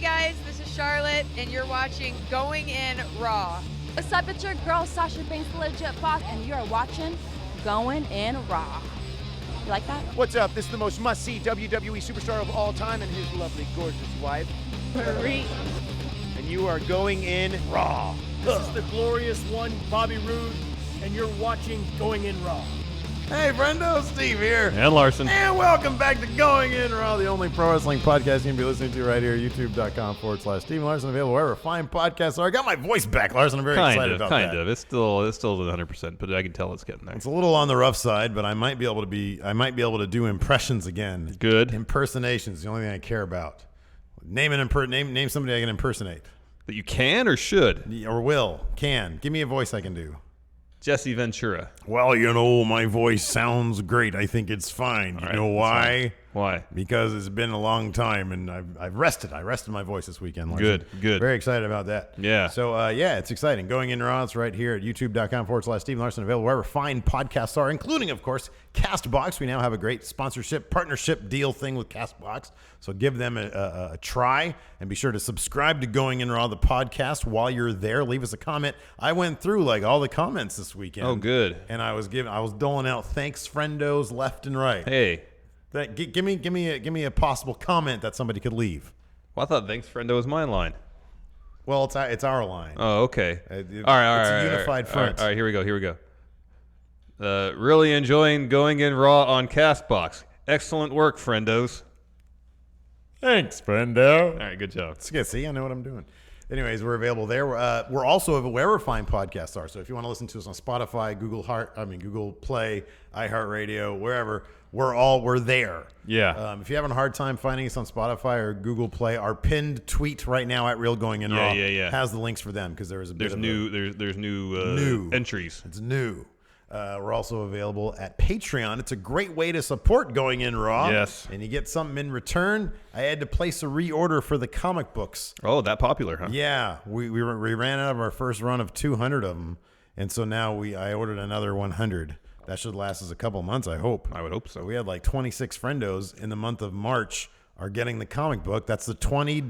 guys, this is Charlotte, and you're watching Going In Raw. What's up, it's your girl Sasha Banks, the legit boss, and you're watching Going In Raw. You like that? What's up? This is the most must-see WWE superstar of all time and his lovely, gorgeous wife. Marie. And you are going in Raw. This is the glorious one, Bobby Roode, and you're watching Going In Raw. Hey, friendo, Steve here. And Larson. And welcome back to Going In Raw, the only pro wrestling podcast you can be listening to right here, youtube.com/Steve Larson, available wherever fine podcasts are. I got my voice back, Larson. I'm very excited about that. Kind of. It's still 100%, but I can tell it's getting there. It's a little on the rough side, but I might be able to do impressions again. Good. Impersonations, the only thing I care about. Name somebody I can impersonate. That you can or should? Can. Give me a voice I can do. Jesse Ventura. Well, my voice sounds great. I think it's fine. You know why? Why? Because it's been a long time, and I've rested. I rested my voice this weekend. Larson. Good. Very excited about that. Yeah. So, it's exciting. Going In Raw, it's right here at youtube.com/Steve Larson, available wherever fine podcasts are, including, of course, CastBox. We now have a great partnership deal thing with CastBox. So give them a try, and be sure to subscribe to Going In Raw, the podcast, while you're there. Leave us a comment. I went through all the comments this weekend. Oh, good. And I was doling out thanks friendos left and right. Hey. Give me a possible comment that somebody could leave. Well, I thought thanks, friendo, was my line. Well, it's our line. Oh, okay. All right. It's a unified front. All right, here we go. Really enjoying Going In Raw on CastBox. Excellent work, friendos. Thanks, friendo. All right, good job. It's good. See, I know what I'm doing. Anyways, we're available there. We're also available wherever fine podcasts are. So if you want to listen to us on Spotify, Google Play, iHeartRadio, wherever, we're there. Yeah. If you're having a hard time finding us on Spotify or Google Play, our pinned tweet right now at Real Going In Raw has the links for them because there's new entries. It's new. We're also available at Patreon. It's a great way to support Going In Raw. Yes. And you get something in return. I had to place a reorder for the comic books. Oh, that popular, huh? Yeah. We ran out of our first run of 200 of them. And so now I ordered another 100. That should last us a couple months, I hope. I would hope so. We had 26 friendos in the month of March are getting the comic book. That's the $20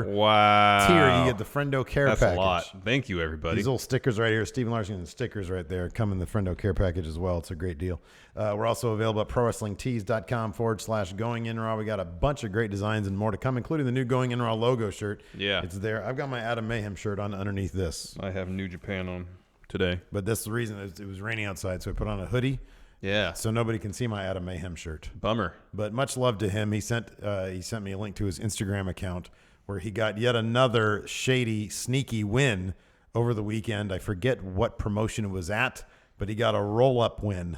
tier. You get the Friendo Care Package. That's a lot. Thank you, everybody. These little stickers right here, Stephen Larson, and the stickers right there come in the Friendo Care Package as well. It's a great deal. We're also available at prowrestlingtees.com/Going In Raw. We got a bunch of great designs and more to come, including the new Going In Raw logo shirt. Yeah. It's there. I've got my Adam Mayhem shirt on underneath this. I have New Japan on today. But that's the reason. It was raining outside, so I put on a hoodie. Yeah. So nobody can see my Adam Mayhem shirt. Bummer. But much love to him. He sent me a link to his Instagram account where he got yet another shady, sneaky win over the weekend. I forget what promotion it was at, but he got a roll-up win.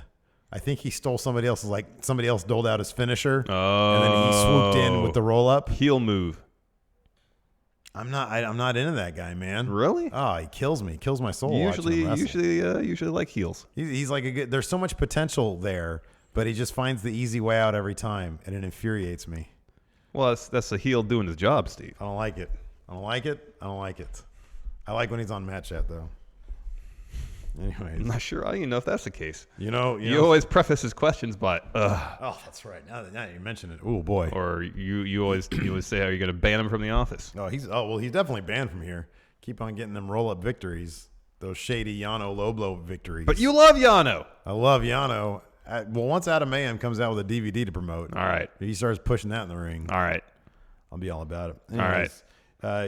I think he stole somebody else's, somebody else doled out his finisher. Oh. And then he swooped in with the roll-up. Heel move. I'm not into that guy, man. Really? Oh, he kills me. Kills my soul. Usually like heels. He's like there's so much potential there, but he just finds the easy way out every time, and it infuriates me. Well, that's a heel doing his job, Steve. I don't like it. I like when he's on Match Chat, though. Anyways. I'm not sure I even know if that's the case. You always preface his questions by, Oh, that's right. Now you mention it. Oh, boy. Or you always say how you're going to ban him from the office. He's definitely banned from here. Keep on getting them roll-up victories. Those shady Yano Loblo victories. But you love Yano. I love Yano. Once Adam Mayhem comes out with a DVD to promote. All right. He starts pushing that in the ring. All right. I'll be all about it. Anyways, all right.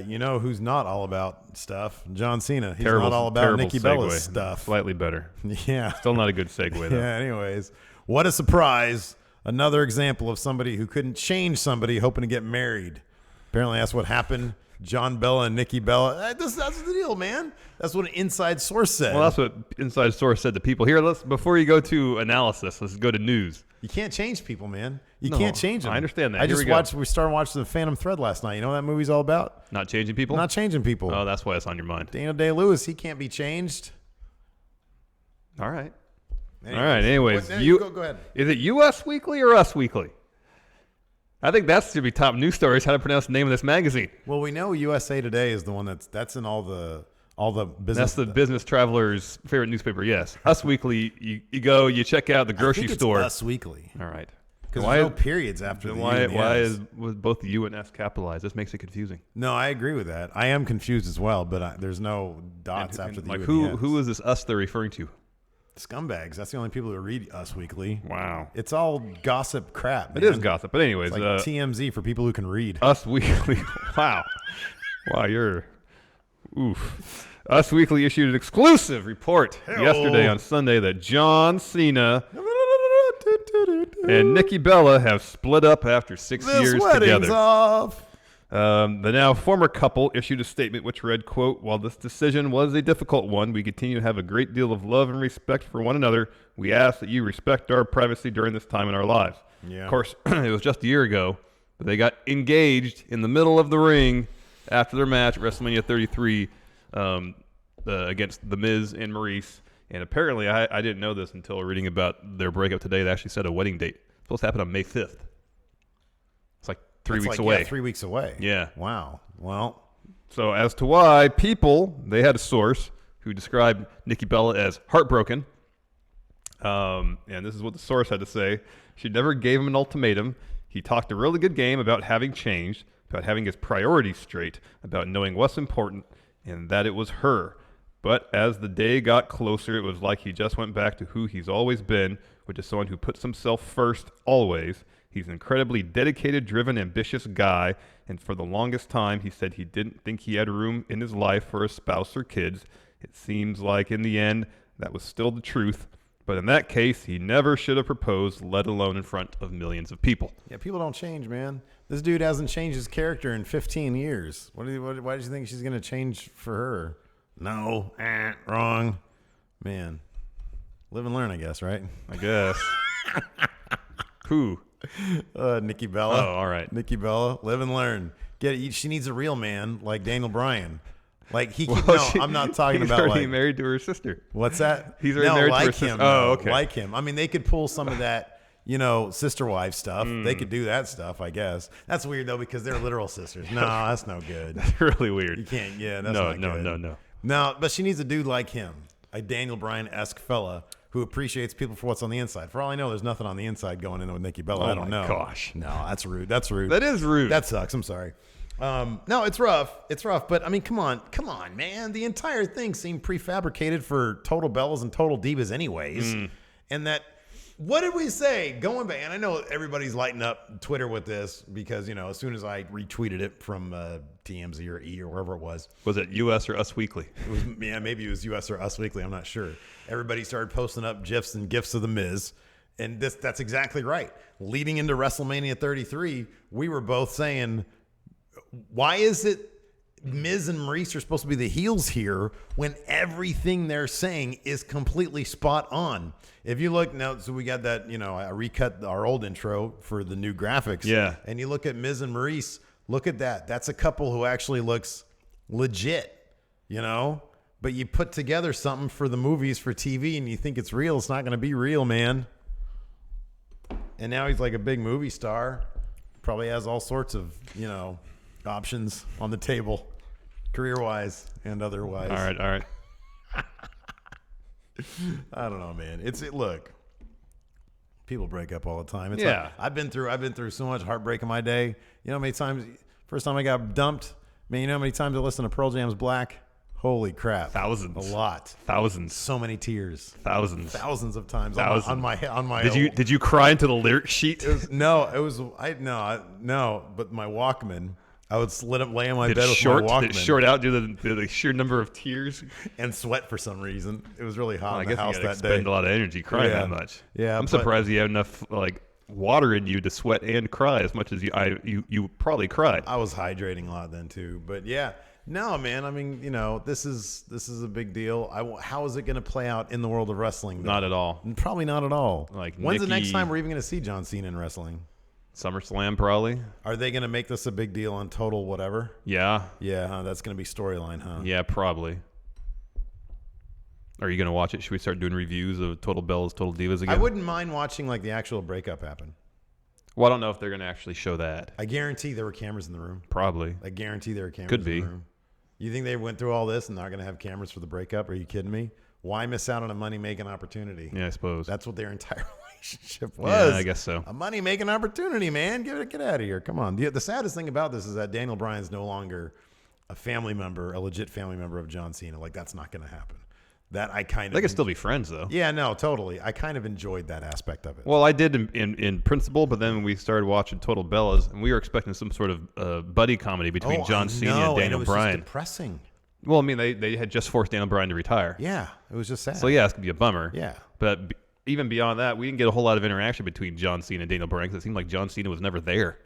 You know who's not all about stuff? John Cena. He's not all about Nikki Bella's stuff. Slightly better. Yeah. Still not a good segue, though. Yeah, anyways. What a surprise. Another example of somebody who couldn't change somebody hoping to get married. Apparently that's what happened. John Bella and Nikki Bella. That's the deal, man. That's what an inside source said. Well, that's what inside source said to people. Here, before you go to analysis, let's go to news. You can't change people, man. You can't change them. I understand that. We started watching the Phantom Thread last night. You know what that movie's all about? Not changing people? Not changing people. Oh, that's why it's on your mind. Daniel Day-Lewis, he can't be changed. All right. Anyways, go ahead. Is it U.S. Weekly or Us Weekly? I think that should be top news stories, how to pronounce the name of this magazine. Well, we know USA Today is the one that's in all the business. That's the business traveler's favorite newspaper, yes. Us Weekly, you go, you check out the grocery store. Us Weekly. All right. Because there's no periods after the U and the why S. is was both the U and S capitalized? This makes it confusing. No, I agree with that. I am confused as well, but there's no dots after the U like and the S. who is this us they're referring to? Scumbags. That's the only people who read Us Weekly. Wow. It's all gossip crap, man. It is gossip. But anyways, It's like TMZ for people who can read. Us Weekly. Wow. Wow, you're oof. Us Weekly issued an exclusive report yesterday on Sunday that John Cena and Nikki Bella have split up after 6 years together. Off. The now former couple issued a statement which read, quote, "While this decision was a difficult one, we continue to have a great deal of love and respect for one another. We ask that you respect our privacy during this time in our lives." Yeah. Of course, it was just a year ago, but they got engaged in the middle of the ring after their match at WrestleMania 33 against The Miz and Maurice. And apparently, I didn't know this until reading about their breakup today. They actually set a wedding date. It's supposed to happen on May 5th. It's like 3 weeks away. Yeah, 3 weeks away. Yeah. Wow. Well, so as to why they had a source who described Nikki Bella as heartbroken. And this is what the source had to say. She never gave him an ultimatum. He talked a really good game about having changed, about having his priorities straight, about knowing what's important, and that it was her. But as the day got closer, it was like he just went back to who he's always been, which is someone who puts himself first always. He's an incredibly dedicated, driven, ambitious guy, and for the longest time, he said he didn't think he had room in his life for a spouse or kids. It seems like in the end, that was still the truth. But in that case, he never should have proposed, let alone in front of millions of people. yeah, people don't change, man. This dude hasn't changed his character in 15 years. Why do you think she's going to change for her? No. Wrong. Man. Live and learn, I guess, right? I guess. Who? Nikki Bella. Oh, all right. Nikki Bella. Live and learn. She needs a real man like Daniel Bryan. Like he. I'm not talking he's about already like married to her sister. What's that? He's already married to her like sister. him. Oh, okay. Like him. I mean, they could pull some of that. Sister wife stuff. They could do that stuff, I guess. That's weird though because they're literal sisters. No, that's no good. That's really weird. You can't. Yeah, that's No, not no, good. no, no. No, but she needs a dude like him, a Daniel Bryan-esque fella who appreciates people for what's on the inside. For all I know, there's nothing on the inside going in with Nikki Bella. I don't know. Gosh. No, that's rude. That's rude. That is rude. That sucks. I'm sorry. No, it's rough. It's rough. But I mean, come on, man. The entire thing seemed prefabricated for total Bellas and total divas, anyways. And that. What did we say? Going back, and I know everybody's lighting up Twitter with this because, as soon as I retweeted it from TMZ or E or wherever it was. Was it US or Us Weekly? It was, maybe it was US or Us Weekly. I'm not sure. Everybody started posting up GIFs and GIFs of The Miz. And that's exactly right. Leading into WrestleMania 33, we were both saying, why is it Miz and Maurice are supposed to be the heels here when everything they're saying is completely spot on? If you look now, so we got that, I recut our old intro for the new graphics. Yeah. And you look at Miz and Maurice, look at that. That's a couple who actually looks legit, But you put together something for the movies for TV and you think it's real. It's not going to be real, man. And now he's like a big movie star. Probably has all sorts of, options on the table, career-wise and otherwise. All right. I don't know, man. Look, people break up all the time. It's Yeah. I've been through so much heartbreak in my day. You know how many times? First time I got dumped. Man, you know how many times I listened to Pearl Jam's Black? Holy crap! Thousands. A lot. Thousands. So many tears. Thousands. Thousands of times Thousands. on my. Did you cry into the lyric sheet? But my Walkman. I would lay on my bed with my Walkman. Did it short out due to the sheer number of tears? And sweat for some reason. It was really hot Well, in the house you gotta that day. expend a lot of energy crying that much. Yeah, I'm surprised you have enough water in you to sweat and cry as much as you probably cried. I was hydrating a lot then too, but yeah. No, man. I mean, this is a big deal. How is it going to play out in the world of wrestling? Though? Not at all. Probably not at all. When's the next Nikki- time we're even going to see John Cena in wrestling? SummerSlam probably. Are they going to make this a big deal on Total whatever? Yeah. Yeah, huh? That's going to be storyline, huh? Yeah, probably. Are you going to watch it? Should we start doing reviews of Total Bellas, Total Divas again? I wouldn't mind watching the actual breakup happen. Well, I don't know if they're going to actually show that. I guarantee there were cameras in the room. Probably. I guarantee there were cameras Could be. in the room. You think they went through all this and not going to have cameras for the breakup? Are you kidding me? Why miss out on a money-making opportunity? Yeah, I suppose. That's what their entire relationship was. Yeah, I guess so. A money-making opportunity, man. Get out of here. Come on. The saddest thing about this is that Daniel Bryan's no longer a family member, a legit family member of John Cena. Like, that's not going to happen. That I kind of... They can still be friends, though. Yeah, no, totally. I kind of enjoyed that aspect of it. Well, I did in principle, but then we started watching Total Bellas, and we were expecting some sort of buddy comedy between John Cena and Daniel it was Bryan. just depressing. Well, I mean, they had just forced Daniel Bryan to retire. Yeah, it was just sad. So, yeah, it's going to be a bummer. Yeah. But even beyond that, we didn't get a whole lot of interaction between John Cena and Daniel Bryan because it seemed like John Cena was never there.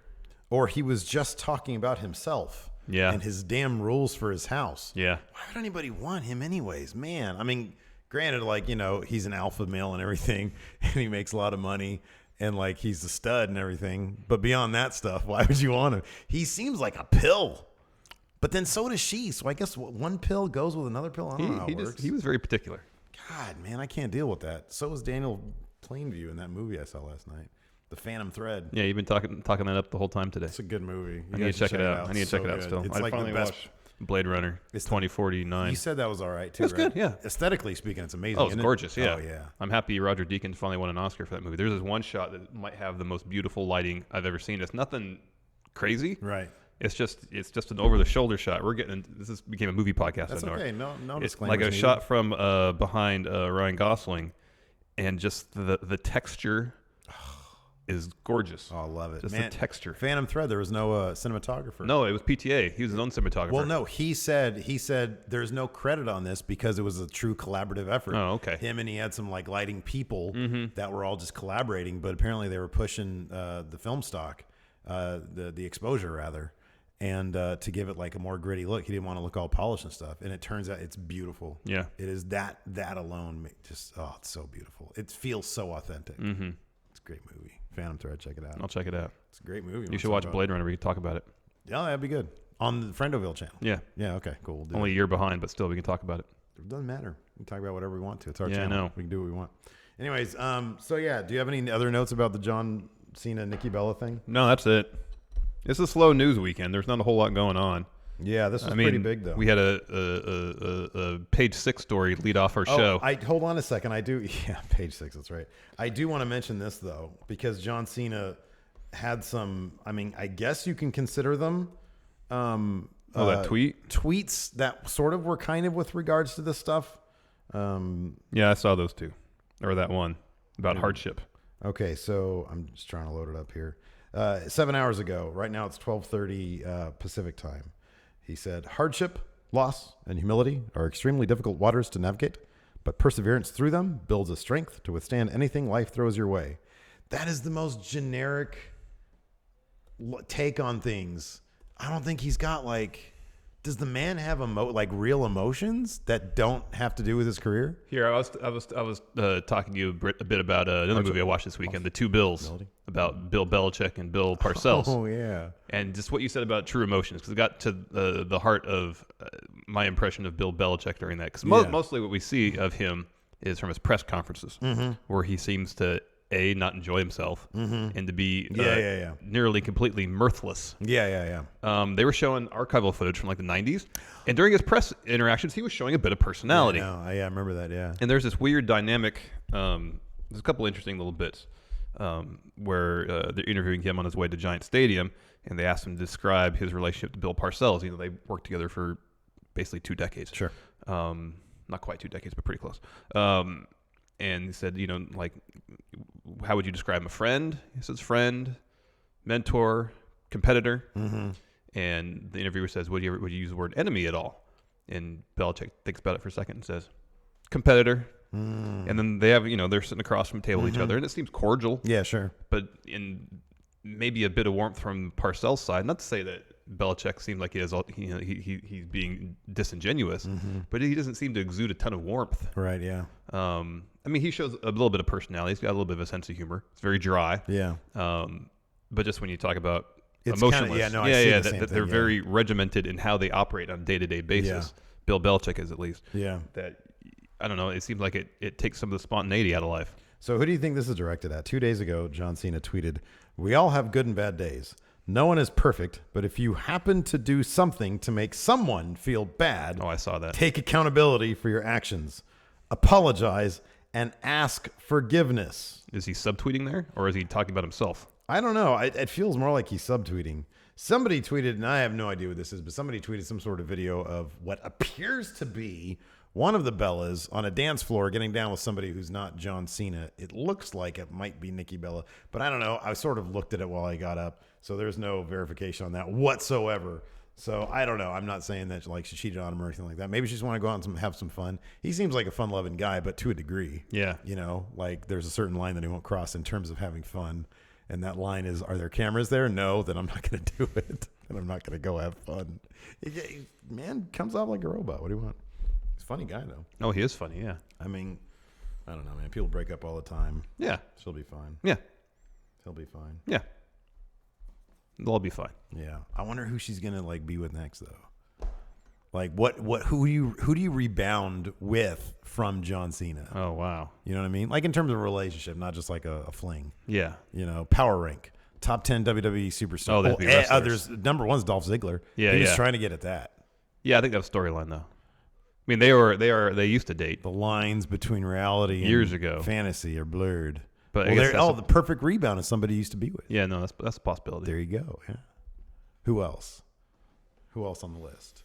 Or he was just talking about himself. Yeah. And his damn rules for his house. Yeah. Why would anybody want him anyways? Man, I mean, granted, like, you know, he's an alpha male and everything, and he makes a lot of money, and, like, he's a stud and everything. But beyond that stuff, why would you want him? He seems like a pill. But then so does she. So I guess one pill goes with another pill. I don't know how it works. He was very particular. God, man, I can't deal with that. So was Daniel Plainview in that movie I saw last night. The Phantom Thread. Yeah, you've been talking that up the whole time today. It's a good movie. I need to check it out. I need to check it out still. It's I like finally the best. watched Blade Runner. It's 2049. You said that was all right too. It was right? good, yeah. Aesthetically speaking, it's amazing. Oh, it's isn't gorgeous. it? Yeah. Oh, yeah. I'm happy Roger Deakins finally won an Oscar for that movie. There's this one shot that might have the most beautiful lighting I've ever seen. It's nothing crazy. Right. It's just an over the shoulder shot. We're getting this became a movie podcast. That's I know. okay. No It's disclaimers like a needed. shot from behind Ryan Gosling, and just the texture is gorgeous. Oh, I love it. Just Man, the texture. Phantom Thread. There was no cinematographer. No, it was PTA. He was his own cinematographer. Well, no, he said there's no credit on this because it was a true collaborative effort. Oh, okay. Him and he had some like lighting people that were all just collaborating, but apparently they were pushing the film stock, the exposure rather, and to give it like a more gritty look. He didn't want to look all polished and stuff, and it turns out it's beautiful. Yeah. It is that alone just it's so beautiful. It feels so authentic. Mm-hmm. It's a great movie. Phantom Thread, check it out. I'll check it out. It's a great movie. You should watch Blade Runner. We can talk about it. Yeah, that'd be good. On the Friendoville channel. Yeah. Yeah, okay, cool. We'll do Only it. a year behind, but still, we can talk about it. It doesn't matter. We can talk about whatever we want to. It's our Yeah, I channel. know. We can do what we want. Anyways, so yeah, do you have any other notes about the John Cena, Nikki Bella thing? No, that's it. It's a slow news weekend. There's not a whole lot going on. Yeah, this was pretty big, though. We had a page 6 story lead off our show. Hold on a second. Page 6, that's right. I do want to mention this, though, because John Cena had some, I guess you can consider them that tweet? tweets that sort of were kind of with regards to this stuff. Yeah, I saw those two. Or that one about hardship. Okay, so I'm just trying to load it up here. 7 hours ago, right now it's 12:30 Pacific time. He said, hardship, loss, and humility are extremely difficult waters to navigate, but perseverance through them builds a strength to withstand anything life throws your way. That is the most generic take on things. I don't think he's got does the man have real emotions that don't have to do with his career? Here, I was talking to you a bit about another movie I watched this weekend, The Two Bills, about Bill Belichick and Bill Parcells. Oh, yeah. And just what you said about true emotions, because it got to the heart of my impression of Bill Belichick during that. Because mostly what we see of him is from his press conferences, where he seems to, not enjoy himself, and to be nearly completely mirthless. Yeah. They were showing archival footage from the 90s, and during his press interactions, he was showing a bit of personality. I remember that, yeah. And there's this weird dynamic. There's a couple interesting little bits where they're interviewing him on his way to Giant Stadium, and they asked him to describe his relationship to Bill Parcells. They worked together for basically 2 decades. Sure. Not quite 2 decades, but pretty close. And he said, how would you describe him? A friend? He says friend, mentor, competitor. Mm-hmm. And the interviewer says, would you use the word enemy at all? And Belichick thinks about it for a second and says, competitor. And then they have, they're sitting across from a table each other, and it seems cordial. Yeah, sure. But in maybe a bit of warmth from Parcells' side. Not to say that Belichick seemed like he's being disingenuous, but he doesn't seem to exude a ton of warmth. Right, yeah. He shows a little bit of personality. He's got a little bit of a sense of humor. It's very dry. Yeah. But just when you talk about it's emotionless, I see the same that thing, they're very regimented in how they operate on a day-to-day basis. Yeah. Bill Belichick is, at least. Yeah. That, I don't know, it seems like it takes some of the spontaneity out of life. So who do you think this is directed at? 2 days ago, John Cena tweeted, "We all have good and bad days. No one is perfect, but if you happen to do something to make someone feel bad, Oh, I saw that. take accountability for your actions. Apologize and ask forgiveness. Is he subtweeting there, or is he talking about himself? I don't know. It feels more like he's subtweeting. Somebody tweeted, and I have no idea what this is, but somebody tweeted some sort of video of what appears to be one of the Bellas on a dance floor getting down with somebody who's not John Cena. It looks like it might be Nikki Bella, but I don't know. I sort of looked at it while I got up, so there's no verification on that whatsoever. So I don't know. I'm not saying that like she cheated on him or anything like that. Maybe she just want to go out and have some fun. He seems like a fun-loving guy, but to a degree. Yeah. You know, like there's a certain line that he won't cross in terms of having fun. And that line is, are there cameras there? No, then I'm not going to do it. And I'm not going to go have fun. Man comes off like a robot. What do you want? He's a funny guy, though. Oh, he is funny, yeah. I mean, I don't know, man. People break up all the time. Yeah. She'll be fine. Yeah. He'll be fine. Yeah. They'll all be fine. Yeah. I wonder who she's going to, like, be with next, though. Like, who do you rebound with from John Cena? Oh, wow. You know what I mean? Like, in terms of a relationship, not just like a fling. Yeah. You know, power rank. Top 10 WWE superstar. Oh, they'd be wrestlers. There's number one's Dolph Ziggler. Yeah, he was yeah. trying to get at that. Yeah, I think that's a storyline, though. I mean, they used to date. The lines between reality and Years ago. fantasy are blurred. But Well, the perfect rebound is somebody you used to be with. Yeah, no, that's a possibility. There you go. Yeah. Who else? Who else on the list?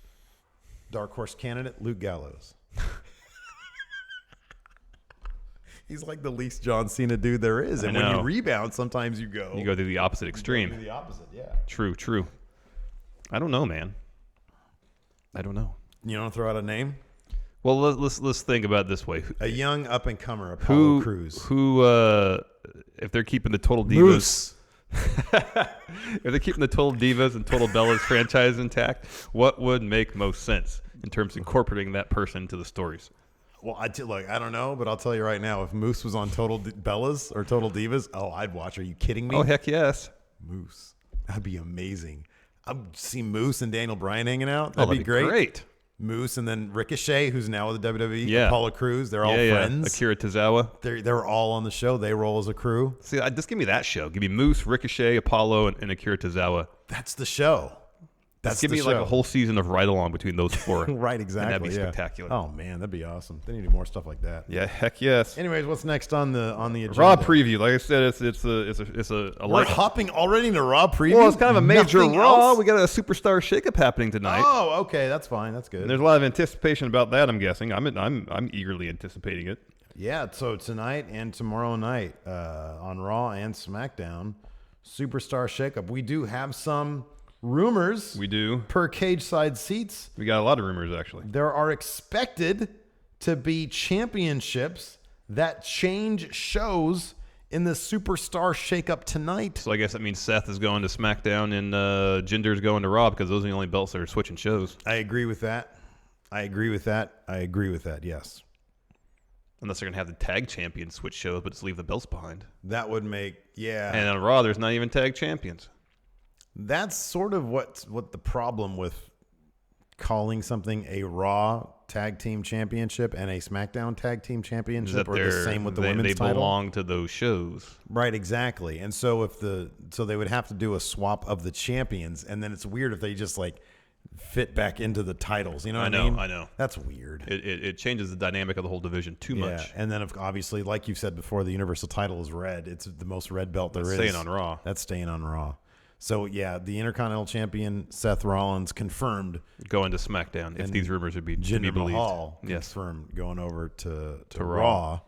Dark horse candidate, Luke Gallows. He's like the least John Cena dude there is. And when you rebound, sometimes you go to the opposite extreme. to the opposite, yeah. True. I don't know, man. I don't know. You don't throw out a name? Well, let's think about it this way. A young up and comer, Apollo Crews. Who, if they're keeping the Total Divas, Moose. if they're keeping the Total Divas and Total Bellas franchise intact, what would make most sense in terms of incorporating that person into the stories? Well, I don't know, but I'll tell you right now, if Moose was on Total Bellas or Total Divas, I'd watch. Are you kidding me? Oh, heck yes. Moose. That'd be amazing. I'd see Moose and Daniel Bryan hanging out. That'd be great. Great. Moose and then Ricochet, who's now with the WWE. Yeah. Apollo Crews. They're all friends. Akira Tozawa. They're all on the show. They roll as a crew. See, just give me that show. Give me Moose, Ricochet, Apollo, and Akira Tozawa. That's the show. Just give me like a whole season of ride-along between those four. Right, exactly. And that'd be spectacular. Oh man, that'd be awesome. They need more stuff like that. Yeah, heck yes. Anyways, what's next on the agenda? Raw preview. Like I said, it's a We're hopping already into Raw preview. Well, it's kind of a major Nothing Raw. else? We got a superstar shakeup happening tonight. Oh, okay, that's fine. That's good. And there's a lot of anticipation about that. I'm guessing. I'm eagerly anticipating it. Yeah, so tonight and tomorrow night on Raw and SmackDown, Superstar Shakeup. We do have some rumors. We do. Per cage side seats. We got a lot of rumors, actually. There are expected to be championships that change shows in the Superstar Shakeup tonight. So I guess that means Seth is going to SmackDown and Jinder's going to Raw because those are the only belts that are switching shows. I agree with that. Yes. Unless they're going to have the tag champions switch shows, but just leave the belts behind. That would make, yeah. And on Raw, there's not even tag champions. That's sort of what the problem with calling something a Raw Tag Team Championship and a SmackDown Tag Team Championship are the same with the women's title. They belong to those shows. Right, exactly. And so so they would have to do a swap of the champions, and then it's weird if they just like fit back into the titles. You know what I mean? I know. That's weird. It changes the dynamic of the whole division too much. And then obviously, like you said before, the Universal title is red. It's the most red belt there is. Staying on Raw. That's staying on Raw. So, yeah, the Intercontinental Champion, Seth Rollins, confirmed. Going to SmackDown, if these rumors are to be believed. Mahal, yes. confirmed, going over to Raw.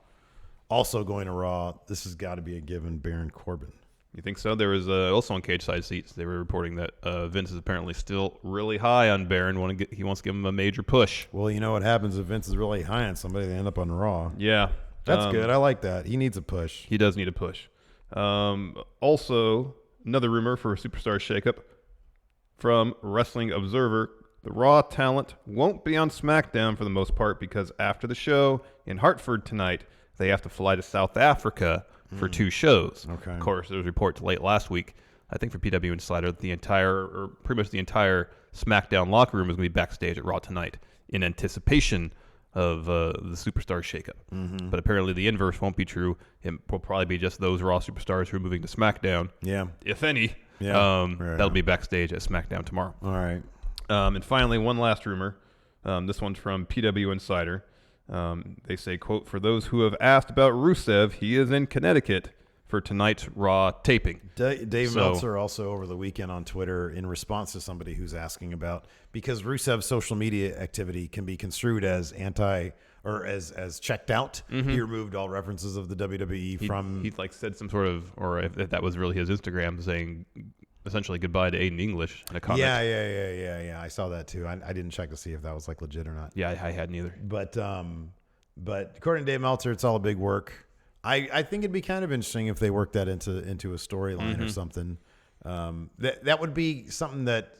Also going to Raw, this has got to be a given, Baron Corbin. You think so? There was also on Cage Side Seats, they were reporting that Vince is apparently still really high on Baron. He wants to give him a major push. Well, you know what happens if Vince is really high on somebody, they end up on Raw. Yeah. That's good. I like that. He needs a push. He does need a push. Also, another rumor for a Superstar Shakeup from Wrestling Observer. The Raw talent won't be on SmackDown for the most part because after the show in Hartford tonight, they have to fly to South Africa for 2 shows. Okay. Of course, there was reports late last week, I think for PW Insider, that pretty much the entire SmackDown locker room is going to be backstage at Raw tonight in anticipation of the Superstar Shakeup. Mm-hmm. But apparently the inverse won't be true. It will probably be just those Raw superstars who are moving to SmackDown. Yeah. If any. Yeah. That'll be backstage at SmackDown tomorrow. All right. And finally, one last rumor. This one's from PW Insider. They say, quote, "For those who have asked about Rusev, he is in Connecticut for tonight's Raw taping." Dave Meltzer also over the weekend on Twitter, in response to somebody who's asking about, because Rusev's social media activity can be construed as as checked out. He removed all references of the WWE from. He like said some sort of, or if that was really his Instagram, saying essentially goodbye to Aiden English in a comment. Yeah. I saw that too. I didn't check to see if that was like legit or not. Yeah, I hadn't either. But according to Dave Meltzer, it's all a big work. I think it'd be kind of interesting if they worked that into a storyline or something. That would be something that.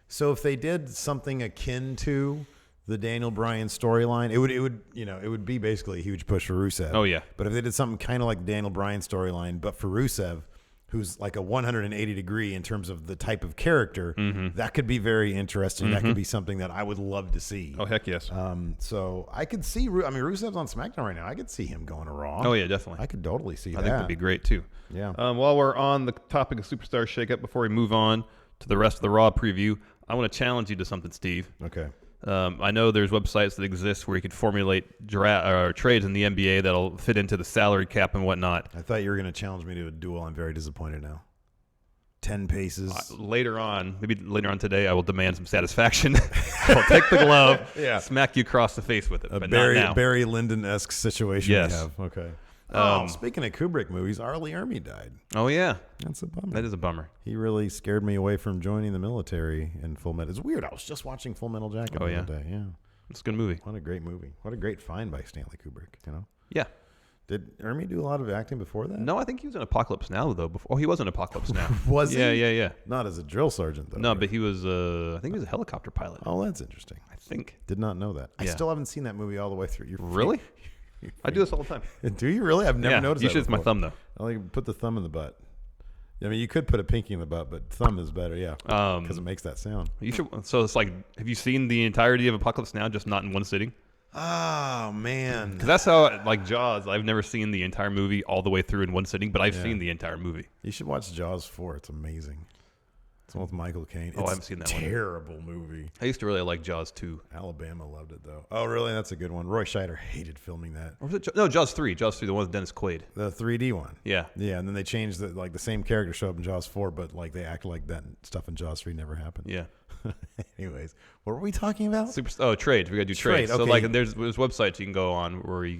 So if they did something akin to the Daniel Bryan storyline, it would be basically a huge push for Rusev. Oh yeah. But if they did something kind of like Daniel Bryan storyline, but for Rusev, who's like a 180 degree in terms of the type of character, that could be very interesting. That could be something that I would love to see. Oh heck yes. So I could see. Rusev's on SmackDown right now. I could see him going to Raw. Oh yeah, definitely. I could totally see that. I think that'd be great too. Yeah. While we're on the topic of Superstar Shakeup, before we move on to the rest of the Raw preview, I want to challenge you to something, Steve. Okay. I know there's websites that exist where you could formulate trades in the NBA that'll fit into the salary cap and whatnot. I thought you were going to challenge me to a duel. I'm very disappointed now. 10 paces. Maybe later on today, I will demand some satisfaction. I'll take the glove, smack you across the face with it, but not now. Barry Lyndon-esque situation Yes. we have. Okay. Speaking of Kubrick movies, Arlie Ermey died. Oh, yeah. That's a bummer. That is a bummer. He really scared me away from joining the military in Full Metal. It's weird. I was just watching Full Metal Jacket the other day. Yeah. It's a good movie. What a great movie. What a great find by Stanley Kubrick, you know? Yeah. Did Ermey do a lot of acting before that? No, I think he was in Apocalypse Now, though. He was in Apocalypse Now. Was he? Yeah. Not as a drill sergeant, though. No, but he was, I think he was a helicopter pilot. Oh, that's interesting. I think. Did not know that. I Yeah. still haven't seen that movie all the way through. Really? I do this all the time. Do you really? I've never noticed that. You should. It's my thumb, though. I like put the thumb in the butt. I mean, you could put a pinky in the butt, but thumb is better, yeah, because it makes that sound. You should. So it's like, have you seen the entirety of Apocalypse Now, just not in one sitting? Oh man, because that's how, like Jaws, I've never seen the entire movie all the way through in one sitting, but I've seen the entire movie. You should watch Jaws 4. It's amazing. It's one with Michael Caine. I haven't seen that one. Terrible movie. I used to really like Jaws 2. Alabama loved it though. Oh really? That's a good one. Roy Scheider hated filming that. Or was it no, Jaws 3? Jaws 3, the one with Dennis Quaid. The 3D one. Yeah. Yeah, and then they changed the same character show up in Jaws 4, but like they act like that stuff in Jaws 3 never happened. Yeah. Anyways, what were we talking about? Trades. We got to do trades. Okay. So like there's websites you can go on where you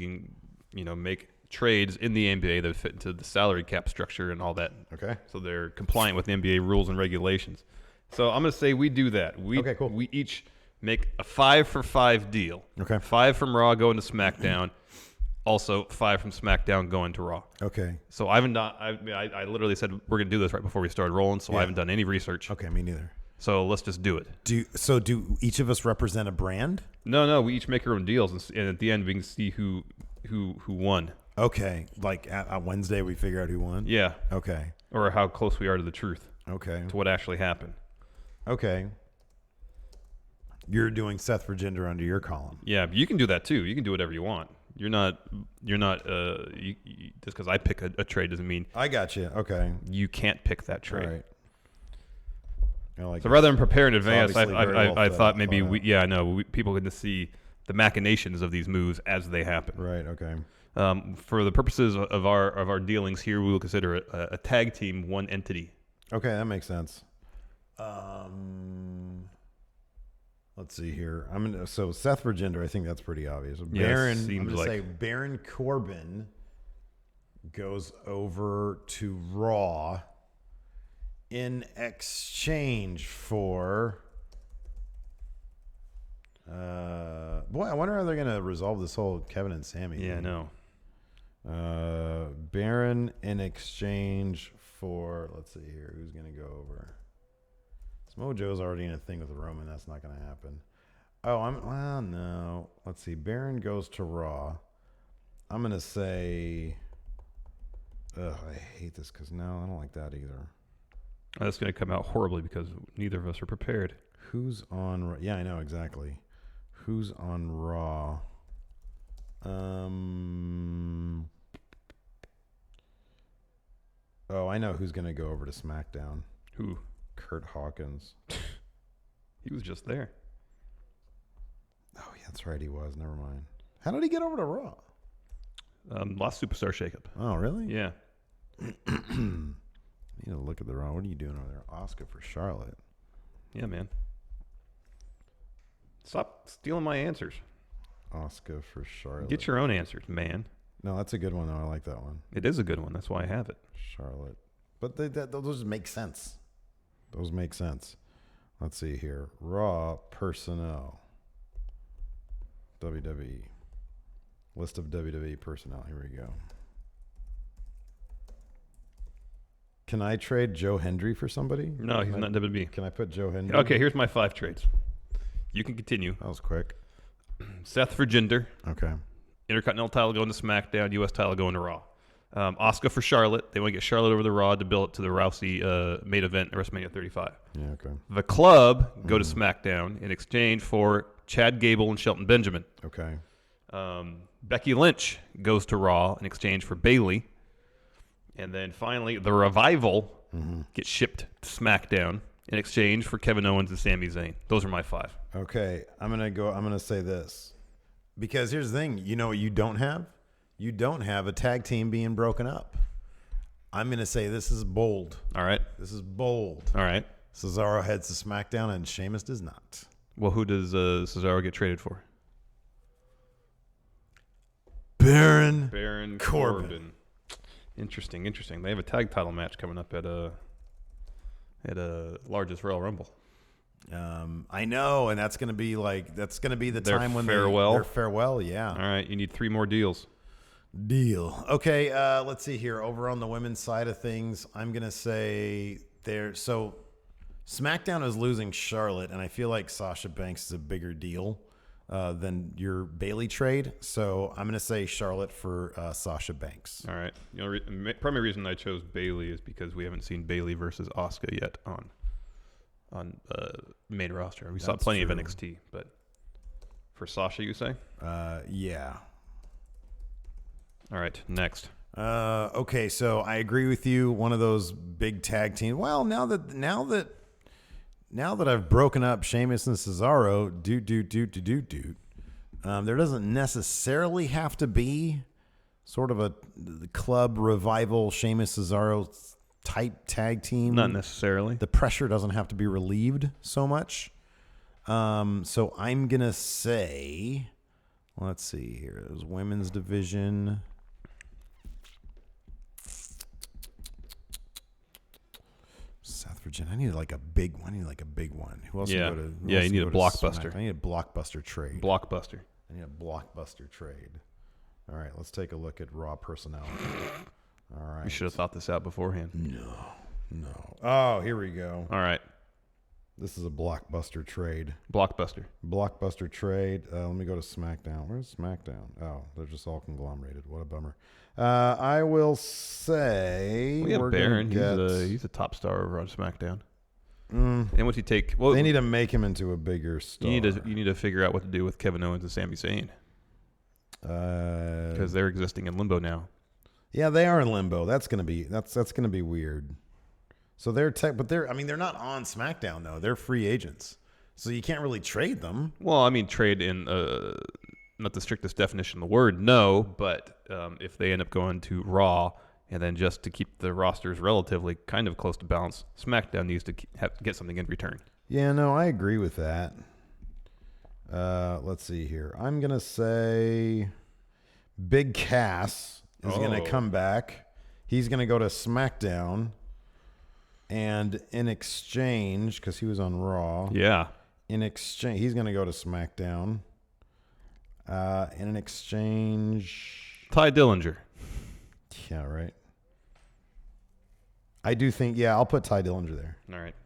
can, make trades in the NBA that fit into the salary cap structure and all that. Okay. So they're compliant with the NBA rules and regulations. So I'm going to say we do that. Okay, cool. We each make a 5-for-5 deal. Okay. 5 from Raw going to SmackDown. Also 5 from SmackDown going to Raw. Okay. So I haven't done. I literally said we're going to do this right before we started rolling. So I haven't done any research. Okay, me neither. So let's just do it. Do each of us represent a brand? No. We each make our own deals, and at the end we can see who won. Okay. Like on Wednesday we figure out who won? Yeah. Okay. Or how close we are to the truth. Okay. To what actually happened. Okay. You're doing Seth Virginder under your column. Yeah, but you can do that too. You can do whatever you want. You're not just because I pick a trade doesn't mean I got you. Okay. You can't pick that trade. All right. So rather than prepare in advance, obviously very well I thought maybe thought people get to see the machinations of these moves as they happen. Right. Okay. For the purposes of our dealings here, we will consider it a tag team, one entity. Okay, that makes sense. Let's see here. So Seth Virginder, I think that's pretty obvious. Baron, I'm going to say Baron Corbin goes over to Raw in exchange for. Boy, I wonder how they're going to resolve this whole Kevin and Sammy. Yeah, thing. no. Baron in exchange for. Let's see here. Who's going to go over? Mojo's already in a thing with Roman. That's not going to happen. Oh, no. Let's see. Baron goes to Raw. I'm going to say. I hate this because no, I don't like that either. That's going to come out horribly because neither of us are prepared. Who's on? Yeah, I know exactly. Who's on Raw? Oh, I know who's going to go over to SmackDown. Who? Kurt Hawkins. He was just there. Oh, yeah, that's right. He was. Never mind. How did he get over to Raw? Last Superstar Shakeup. Oh, really? Yeah. Need to look at the Raw. What are you doing over there? Oscar for Charlotte. Yeah, man. Stop stealing my answers. Oscar for Charlotte. Get your own answers, man. No, that's a good one, though. I like that one. It is a good one. That's why I have it. Charlotte. But those make sense. Those make sense. Let's see here. Raw personnel. WWE. List of WWE personnel. Here we go. Can I trade Joe Hendry for somebody? No, he's not WWE. Can I put Joe Hendry? Okay, here's my 5 trades. You can continue. That was quick. Seth for Jinder. Okay. Intercontinental title going to SmackDown. U.S. title going to Raw. Asuka for Charlotte. They want to get Charlotte over the Raw to build it to the Rousey main event at WrestleMania 35. Yeah, okay. The Club go to SmackDown in exchange for Chad Gable and Shelton Benjamin. Okay. Becky Lynch goes to Raw in exchange for Bayley. And then finally, the Revival gets shipped to SmackDown in exchange for Kevin Owens and Sami Zayn. Those are my 5. Okay. I'm gonna say this. Because here's the thing, you know what you don't have? You don't have a tag team being broken up. I'm going to say this is bold. All right. This is bold. All right. Cesaro heads to SmackDown and Sheamus does not. Well, who does Cesaro get traded for? Baron Corbin. Interesting. They have a tag title match coming up at a largest Royal Rumble. I know, and that's going to be the Their time when farewell? their farewell, yeah. All right, you need 3 more deals. Deal. Okay, let's see here. Over on the women's side of things, I'm going to say so SmackDown is losing Charlotte, and I feel like Sasha Banks is a bigger deal than your Bayley trade. So I'm going to say Charlotte for Sasha Banks. All right. Primary reason I chose Bayley is because we haven't seen Bayley versus Asuka yet on main roster. We saw plenty of NXT, but for Sasha, you say? Yeah. All right, next. Okay, so I agree with you. One of those big tag teams. Well, now that I've broken up Sheamus and Cesaro, there doesn't necessarily have to be sort of a club revival Sheamus Cesaro type tag team. Not necessarily. The pressure doesn't have to be relieved so much. So I'm gonna say, let's see here. There's women's division. South Virginia. I need like a big one. Who else? Yeah. Can go to, Yeah, you need a blockbuster. Smack? I need a blockbuster trade. Blockbuster. I need a blockbuster trade. All right, let's take a look at Raw personnel. All right. We should have thought this out beforehand. No. Oh, here we go. All right. This is a blockbuster trade. Blockbuster Trade. Let me go to SmackDown. Where's SmackDown? Oh, they're just all conglomerated. What a bummer. I will say We have we're Baron. gonna get, He's a top star over on SmackDown. And what's he take? Well, they need to make him into a bigger star. you need to figure out what to do with Kevin Owens and Sami Zayn because they're existing in limbo now. Yeah, they are in limbo. That's gonna be weird. So they're they're not on SmackDown though. They're free agents, so you can't really trade them. Well, I mean, trade in not the strictest definition of the word, no. But if they end up going to Raw, and then just to keep the rosters relatively kind of close to balance, SmackDown needs to get something in return. Yeah, no, I agree with that. Let's see here. I'm gonna say Big Cass is gonna come back. He's gonna go to SmackDown. And in exchange, because he was on Raw. Yeah. In exchange, he's going to go to SmackDown. In exchange. Ty Dillinger. Yeah, right. I do think, I'll put Ty Dillinger there. All right.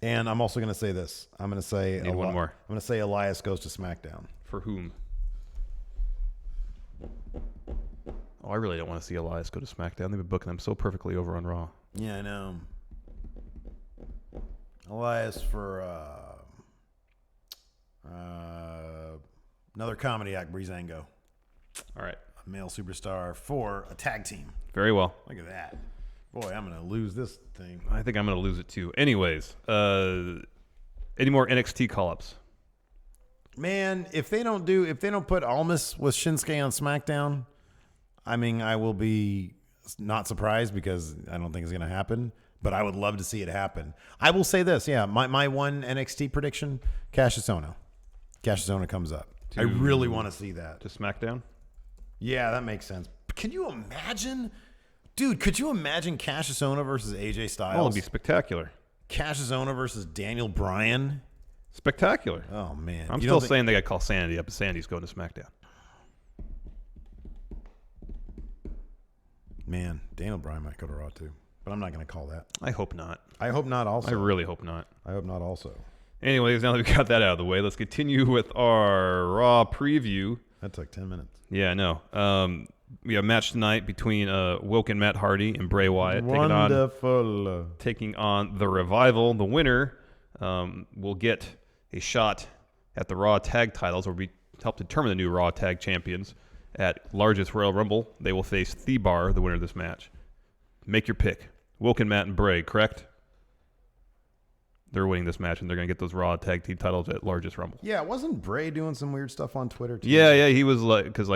And I'm also going to say this. I'm going to say Need one more. I'm going to say Elias goes to SmackDown. For whom? Oh, I really don't want to see Elias go to SmackDown. They've been booking them so perfectly over on Raw. Yeah, I know. Elias for another comedy act, Breezango. All right. A male superstar for a tag team. Very well. Look at that. Boy, I'm going to lose this thing. I think I'm going to lose it too. Anyways, any more NXT call-ups? Man, if they don't put Almas with Shinsuke on SmackDown, I mean, I will be not surprised because I don't think it's going to happen. But I would love to see it happen. I will say this, yeah, my one NXT prediction: Cassius Ohno. Cassius Ohno comes up. I really want to see that. To SmackDown? Yeah, that makes sense. Can you imagine, dude? Could you imagine Cassius Ohno versus AJ Styles? Oh, it'd be spectacular. Cassius Ohno versus Daniel Bryan. Spectacular. Oh man, I'm still saying they got to call Sandy up, and Sandy's going to SmackDown. Man, Daniel Bryan might go to Raw too, but I'm not going to call that. I hope not. I hope not. Also, I really hope not. I hope not. Also, anyways, now that we got that out of the way, let's continue with our Raw preview. that took 10 minutes. Yeah, I know. We have a match tonight between Woken Matt Hardy and Bray Wyatt Wonderful. taking on the Revival. The winner will get a shot at the Raw Tag titles, or we help determine the new Raw Tag champions at largest Royal Rumble. They will face The-Bar, the winner of this match. Make your pick. Woken Matt and Bray, correct? They're winning this match, and they're going to get those Raw Tag Team titles at largest Rumble. Yeah, wasn't Bray doing some weird stuff on Twitter too? Yeah, he was like, because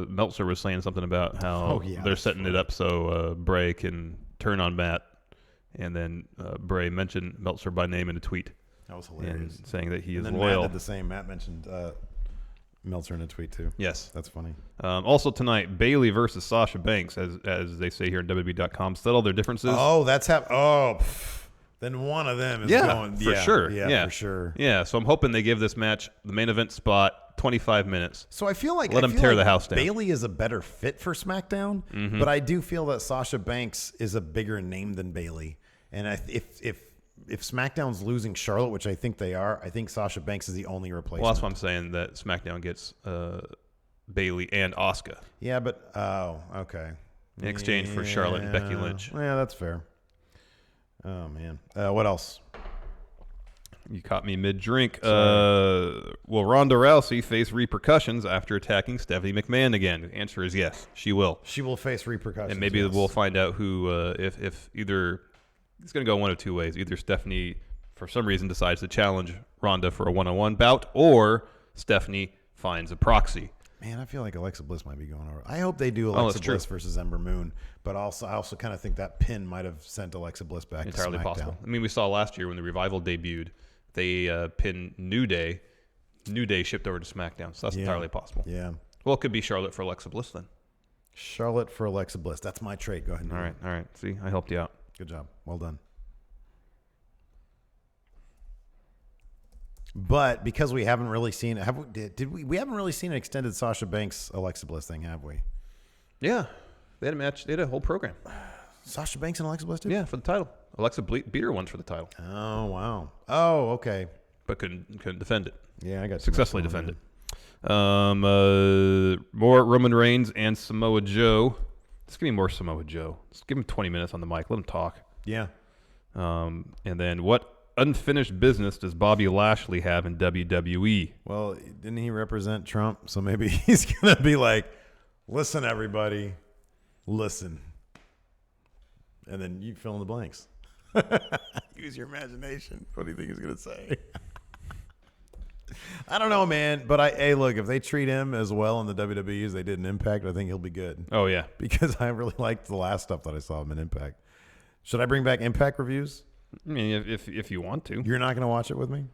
Meltzer was saying something about how they're setting it up so Bray can turn on Matt, and then Bray mentioned Meltzer by name in a tweet. That was hilarious. And saying that he is then loyal. Matt did the same. Matt mentioned Meltzer in a tweet too. Yes. That's funny. Also tonight, Bayley versus Sasha Banks, as they say here on WWE.com, settle their differences. Oh, that's then one of them is going. For sure. Yeah, for sure. Yeah, so I'm hoping they give this match the main event spot 25 minutes. So I feel like let them tear the house down. Bayley is a better fit for SmackDown, but I do feel that Sasha Banks is a bigger name than Bayley. And if SmackDown's losing Charlotte, which I think they are, I think Sasha Banks is the only replacement. Well, that's why I'm saying that SmackDown gets Bayley and Asuka. Yeah, but okay. In exchange for Charlotte and Becky Lynch. Yeah, that's fair. Oh man, what else? You caught me mid-drink. Will Ronda Rousey face repercussions after attacking Stephanie McMahon again? The answer is yes, she will. She will face repercussions. And maybe we'll find out who, if either, it's going to go one of two ways. Either Stephanie, for some reason, decides to challenge Ronda for a one-on-one bout, or Stephanie finds a proxy. Man, I feel like Alexa Bliss might be going over. I hope they do Alexa Bliss versus Ember Moon, but I also kind of think that pin might have sent Alexa Bliss back entirely to SmackDown. Possible. I mean, we saw last year when the Revival debuted, they pinned New Day. New Day shipped over to SmackDown, so that's entirely possible. Yeah. Well, it could be Charlotte for Alexa Bliss then. Charlotte for Alexa Bliss. That's my trade. Go ahead. All right. See, I helped you out. Good job. Well done. But because we haven't really seen, we haven't really seen an extended Sasha Banks Alexa Bliss thing, have we? Yeah, they had a match. They had a whole program. Sasha Banks and Alexa Bliss too? Yeah, for the title. Alexa beat her once for the title. Oh wow. Oh okay. But couldn't defend it. Yeah, I got successfully defend it. More Roman Reigns and Samoa Joe. Just give me more Samoa Joe. Just give him 20 minutes on the mic. Let him talk. Yeah. And then what unfinished business does Bobby Lashley have in WWE? Well, didn't he represent Trump? So maybe he's going to be like, listen, everybody, listen. And then you fill in the blanks. Use your imagination. What do you think he's going to say? I don't know, man. But hey, look, if they treat him as well in the WWE as they did in Impact, I think he'll be good. Oh, yeah. Because I really liked the last stuff that I saw him in Impact. Should I bring back Impact reviews? I mean, if you want to. You're not going to watch it with me?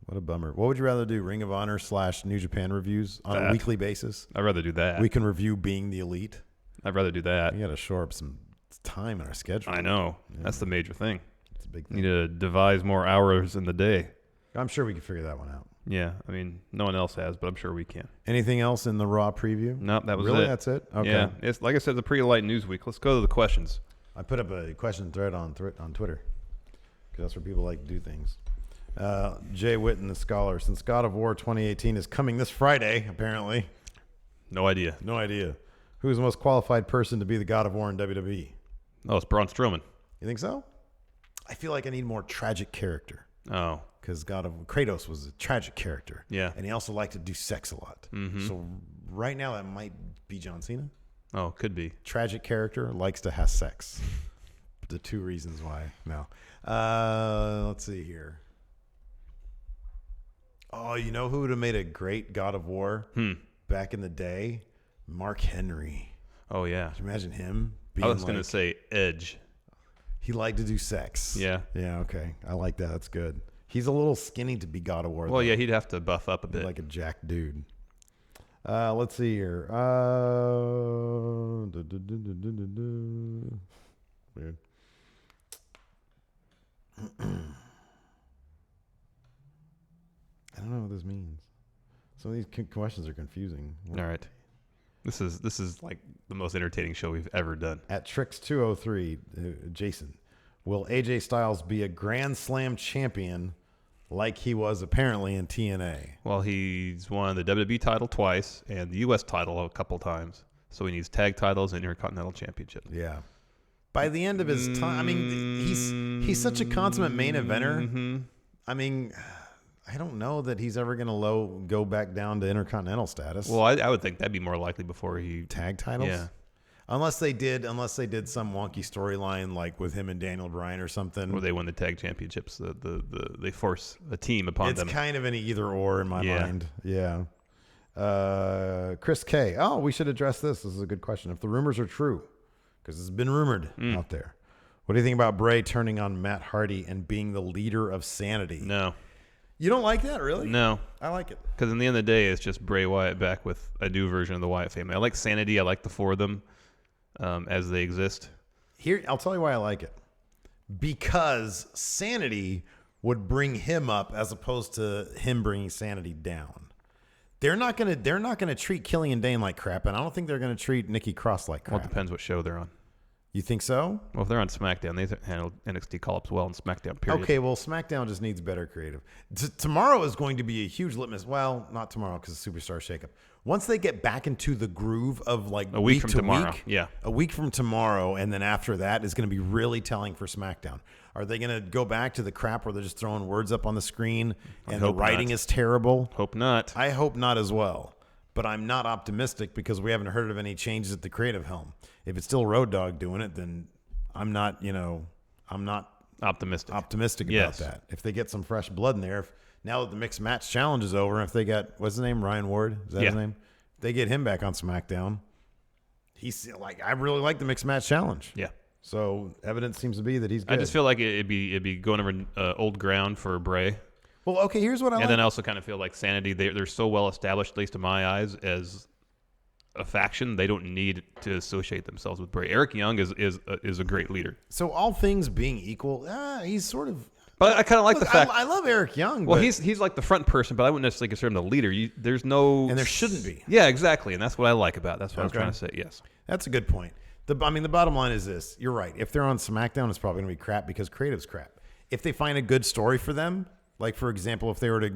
What a bummer. What would you rather do? Ring of Honor / New Japan reviews on a weekly basis? I'd rather do that. We can review Being the Elite. I'd rather do that. We got to shore up some time in our schedule. I know. Yeah. That's the major thing. It's a big thing. Need to devise more hours in the day. I'm sure we can figure that one out. Yeah. I mean, no one else has, but I'm sure we can. Anything else in the Raw preview? No, that was really? it. That's it? Okay. Yeah. It's, like I said, it's a pretty light news week. Let's go to the questions. I put up a question thread on Twitter. That's where people like to do things. Jay Witten, the scholar. Since God of War 2018 is coming this Friday, apparently. No idea. No idea. Who's the most qualified person to be the God of War in WWE? Oh, it's Braun Strowman. You think so? I feel like I need more tragic character. Oh. Because Kratos was a tragic character. Yeah. And he also liked to do sex a lot. Mm-hmm. So right now that might be John Cena. Oh, could be. Tragic character, likes to have sex. The two reasons why. No. Let's see here. Oh, you know who would have made a great God of War back in the day? Mark Henry. Oh yeah. Can you imagine him being I was gonna say Edge. he liked to do sex. Yeah. Yeah, okay. I like that. That's good. He's a little skinny to be God of War. Well, though. yeah, he'd have to buff up a He's bit. like a jack dude. Let's see here. Weird. I don't know what this means. Some of these questions are confusing. All right. This is like the most entertaining show we've ever done. At Tricks 203, Jason, will AJ Styles be a Grand Slam champion like he was apparently in TNA? Well, he's won the WWE title twice and the U.S. title a couple times. So he needs tag titles and Intercontinental Championship. Yeah. By the end of his time, I mean, he's such a consummate main eventer. Mm-hmm. I mean, I don't know that he's ever going to go back down to Intercontinental status. Well, I would think that'd be more likely before he Tag titles? Yeah. Unless they did some wonky storyline like with him and Daniel Bryan or something. where they win the tag championships. They force a team upon It's them. kind of an either or in my Yeah. mind. Yeah. Chris K. Oh, we should address this. This is a good question. If the rumors are true, because it's been rumored out there, what do you think about Bray turning on Matt Hardy and being the leader of Sanity? No, You don't like that, really? no, I like it. because in the end of the day, it's just Bray Wyatt back with a new version of the Wyatt family. I like Sanity. I like the four of them as they exist. Here, I'll tell you why I like it. Because Sanity would bring him up as opposed to him bringing Sanity down. They're not gonna treat Killian Dane like crap, and I don't think they're gonna treat Nikki Cross like Well, crap. it depends what show they're on. You think so? Well, if they're on SmackDown, they handle NXT call-ups well on SmackDown, period. Okay, well, SmackDown just needs better creative. Tomorrow is going to be a huge litmus. Well, not tomorrow because it's Superstar Shakeup. Once they get back into the groove of like A week from to tomorrow, week, yeah. a week from tomorrow, and then after that is going to be really telling for SmackDown. Are they going to go back to the crap where they're just throwing words up on the screen and the hope writing not. is terrible? Hope not. I hope not as well. But I'm not optimistic because we haven't heard of any changes at the creative helm. If it's still Road Dogg doing it, then I'm not Optimistic. optimistic Yes. about that. If they get some fresh blood in there, now that the mixed match challenge is over, if they got, what's his name, Ryan Ward, is that his Yeah. name? If they get him back on SmackDown, he's like, I really like the mixed match challenge. Yeah. So evidence seems to be that he's good. I just feel like it'd be going over old ground for Bray. well, okay, here's what I And like. then I also kind of feel like Sanity, they're so well established, at least in my eyes, as a faction. They don't need to associate themselves with Bray. Eric Young is a great leader. So all things being equal, he's sort of. But I kind of like Look, the fact. I love Eric Young. well, but, he's like the front person, but I wouldn't necessarily consider him the leader. There's no. and there shouldn't be. Yeah, exactly, and that's what I like about it. That's what I was Okay. trying to say. Yes. That's a good point. The bottom line is this. You're right. If they're on SmackDown, it's probably going to be crap because creative's crap. If they find a good story for them, like, for example, if they were to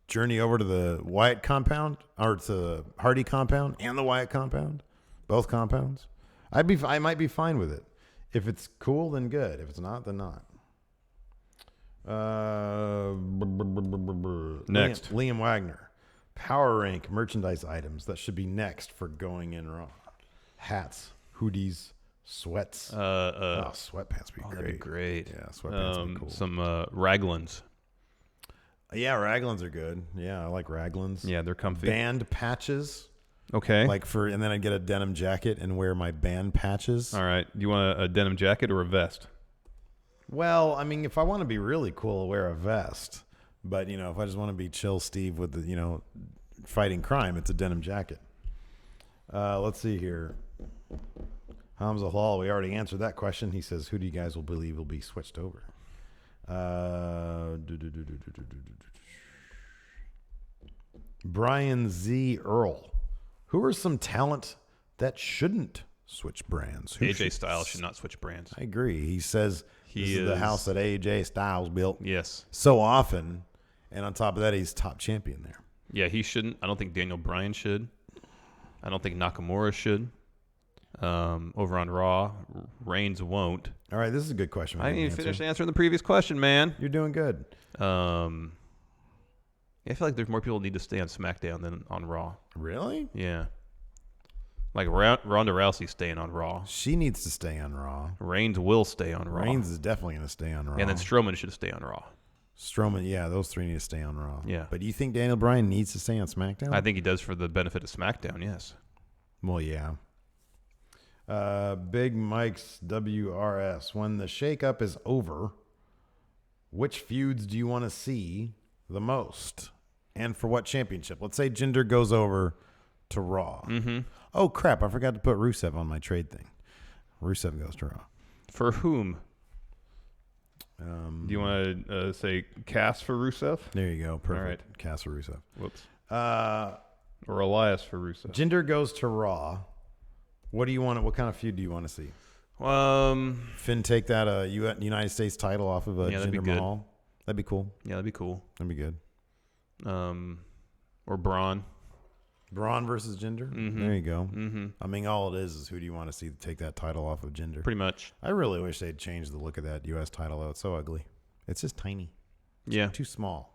journey over to the Wyatt compound or to the Hardy compound and the Wyatt compound, both compounds, I might be fine with it. If it's cool, then good. If it's not, then not. Next. Liam Wagner. Power rank merchandise items that should be next for Going In Raw. Hats, hoodies, sweats. Sweatpants would be great. That'd be great. Yeah, sweatpants would be cool. Some Raglans. Yeah, Raglans are good. Yeah, I like Raglans. Yeah, they're comfy. Band patches. Okay. And then I'd get a denim jacket and wear my band patches. All right. Do you want a denim jacket or a vest? Well, I mean, if I want to be really cool, I'll wear a vest. But, if I just want to be chill Steve with the, fighting crime, it's a denim jacket. Let's see here. Hamza Hall, we already answered that question. He says, who do you guys will believe will be switched over? Brian Z. Earl. Who are some talent that shouldn't switch brands? Who AJ Styles should not switch brands. I agree. He says this is the house that AJ Styles built Yes. so often. And on top of that, he's top champion there. Yeah, he shouldn't. I don't think Daniel Bryan should. I don't think Nakamura should. Over on Raw, Reigns won't. All right, this is a good question. I didn't even finish answering the previous question, man. You're doing good. I feel like there's more people that need to stay on SmackDown than on Raw. Really? Yeah. Like Ronda Rousey staying on Raw. She needs to stay on Raw. Reigns will stay on Raw. Reigns is definitely going to stay on Raw. And then Strowman should stay on Raw. Strowman, yeah, those three need to stay on Raw. Yeah. But do you think Daniel Bryan needs to stay on SmackDown? I think he does for the benefit of SmackDown, yes. Well, yeah. Big Mike's WRS. When the shakeup is over, which feuds do you want to see the most? And for what championship? Let's say Jinder goes over to Raw. Mm-hmm. Oh, crap. I forgot to put Rusev on my trade thing. Rusev goes to Raw. For whom? Do you want to say Cass for Rusev? There you go. Perfect. All right. Cass for Rusev. Whoops. Uh, Or Elias for Rusev. Jinder goes to Raw. What do you want? What kind of feud do you want to see? Finn take that United States title off of that'd be Jinder good. Mahal. That'd be cool. Yeah, that'd be cool. That'd be good. Or Braun. Braun versus Jinder. Mm-hmm. There you go. Mm-hmm. I mean, all it is who do you want to see take that title off of Jinder? Pretty much. I really wish they'd change the look of that U.S. title. Though. It's so ugly. It's just tiny. Yeah. Too small.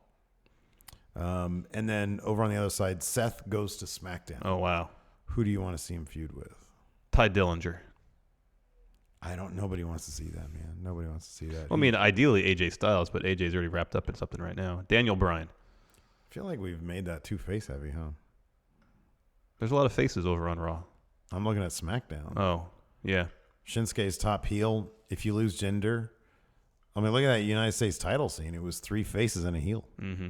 And then over on the other side, Seth goes to SmackDown. Oh, wow. Who do you want to see him feud with? Ty Dillinger. Nobody wants to see that, man. Nobody wants to see that. Well, I mean, ideally AJ Styles, but AJ's already wrapped up in something right now. Daniel Bryan. I feel like we've made that too face heavy, huh? There's a lot of faces over on Raw. I'm looking at SmackDown. Oh, yeah. Shinsuke's top heel. If you lose Jinder, I mean, look at that United States title scene. It was 3 faces and a heel. Mm-hmm.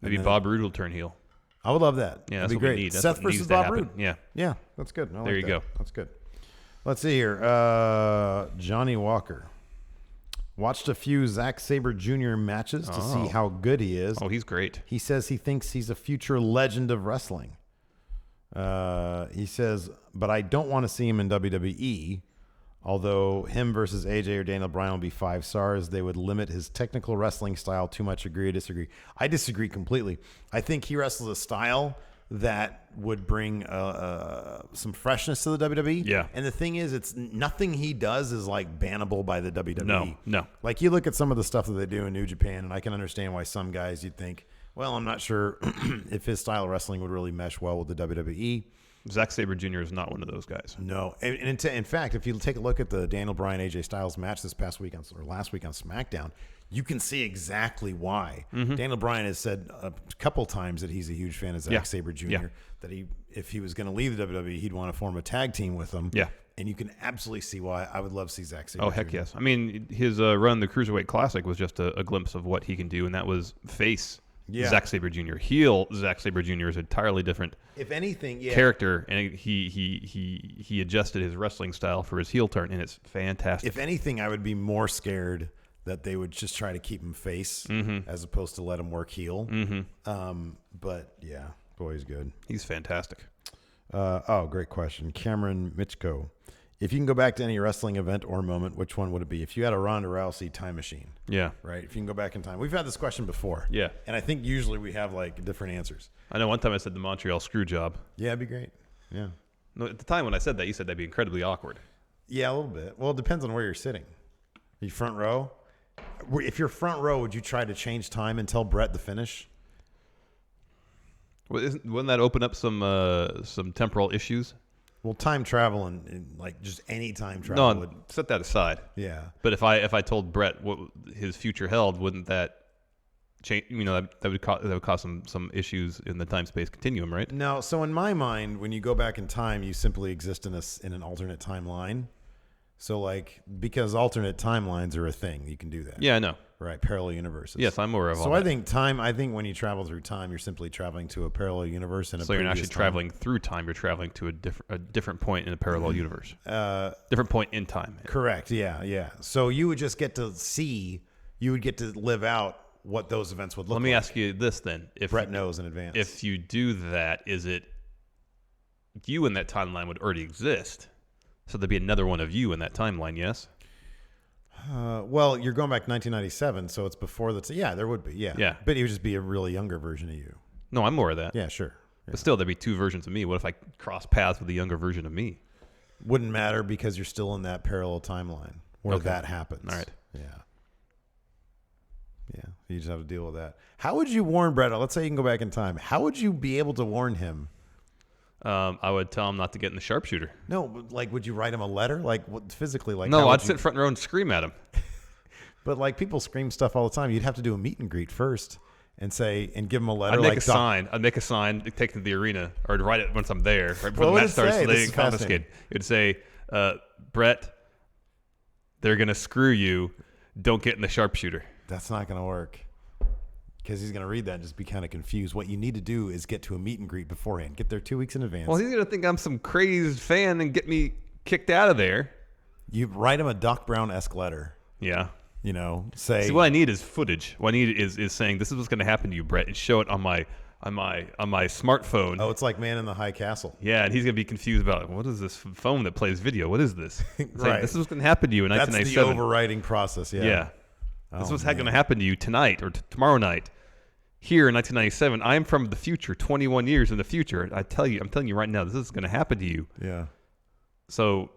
Maybe then, Bob Roode will turn heel. I would love that. Yeah, that'd that's be what great. we need. That's Seth what versus needs to Bob happen. Roode. Yeah. Yeah, that's good. There you go. That's good. Let's see here. Johnny Walker. Watched a few Zack Sabre Jr. matches to see how good he is. Oh, he's great. He says he thinks he's a future legend of wrestling. He says, but I don't want to see him in WWE. Although him versus AJ or Daniel Bryan will be 5 stars, they would limit his technical wrestling style too much. Agree or disagree? I disagree completely. I think he wrestles a style that would bring some freshness to the WWE. Yeah. And the thing is, it's nothing he does is like bannable by the WWE. No. Like you look at some of the stuff that they do in New Japan, and I can understand why some guys you'd think, well, I'm not sure if his style of wrestling would really mesh well with the WWE. Zack Sabre Jr. is not one of those guys. No, and in fact, if you take a look at the Daniel Bryan AJ Styles match this past week last week on SmackDown, you can see exactly why. Mm-hmm. Daniel Bryan has said a couple times that he's a huge fan of Zack Sabre Jr. Yeah. That if he was going to leave the WWE, he'd want to form a tag team with him. Yeah. And you can absolutely see why. I would love to see Zack Sabre. Oh, heck Jr. yes. I mean, his run, the Cruiserweight Classic, was just a glimpse of what he can do, and that was face Zack Sabre Jr. Heel Zack Sabre Jr. is entirely different. If anything, character, and he adjusted his wrestling style for his heel turn, and it's fantastic. If anything, I would be more scared that they would just try to keep him face as opposed to let him work heel. Mm-hmm. But yeah, boy, he's good. He's fantastic. Great question. Cameron Mitchko. If you can go back to any wrestling event or moment, which one would it be? If you had a Ronda Rousey time machine. Yeah. Right? If you can go back in time. We've had this question before. Yeah. And I think usually we have like different answers. I know one time I said the Montreal screw job. Yeah, it'd be great. Yeah. No, at the time when I said that, you said that'd be incredibly awkward. Yeah, a little bit. Well, it depends on where you're sitting. Are you front row? If you're front row, would you try to change time and tell Brett the finish? Well, wouldn't that open up some temporal issues? Well, time travel and like just any time travel No, would. set that aside. Yeah. But if I told Brett what his future held, wouldn't that change? You know, that would cause some issues in the time space continuum, right? No. So in my mind, when you go back in time, you simply exist in an alternate timeline. So like because alternate timelines are a thing, you can do that. Yeah, I know. Right, parallel universes. Yes, I'm aware of all So that. I think when you travel through time, you're simply traveling to a parallel universe in a So you're not previous actually time. traveling through time. You're traveling to a different point in a parallel universe. Different point in time. Correct. Yeah. So you would just get to live out what those events would look like. Let me ask you this then: if Brett knows in advance. If you do that, is it you in that timeline would already exist? So there'd be another one of you in that timeline, yes? Well, you're going back to 1997, so it's before the. Yeah, there would be. Yeah. But it would just be a really younger version of you. No, I'm more of that. Yeah, sure. Yeah. But still, there'd be 2 versions of me. What if I cross paths with a younger version of me? Wouldn't matter because you're still in that parallel timeline where that happens. All right. Yeah. You just have to deal with that. How would you warn Brett? Let's say you can go back in time. How would you be able to warn him? I would tell him not to get in the sharpshooter. No, like, would you write him a letter? Like, physically, like, No, how I'd would sit front row and scream at him. But like people scream stuff all the time. You'd have to do a meet and greet first and give them a letter. I'd make a sign, take it to the arena, or I'd write it once I'm there, right before the match starts, so they can confiscate. It'd say, Brett, they're gonna screw you. Don't get in the sharpshooter. That's not gonna work. Because he's going to read that and just be kind of confused. What you need to do is get to a meet and greet beforehand. Get there 2 weeks in advance. Well, he's going to think I'm some crazed fan and get me kicked out of there. You write him a Doc Brown-esque letter. Yeah. You know, say... See, what I need is footage. What I need is saying, this is what's going to happen to you, Brett, and show it on my smartphone. Oh, it's like Man in the High Castle. Yeah, and he's going to be confused about, what is this phone that plays video? What is this? Right. This is what's going to happen to you in 1997. That's the overriding process, yeah. Yeah. This is what's going to happen to you tonight or tomorrow night. Here in 1997, I'm from the future, 21 years in the future. I'm telling you right now, this is going to happen to you. Yeah. So,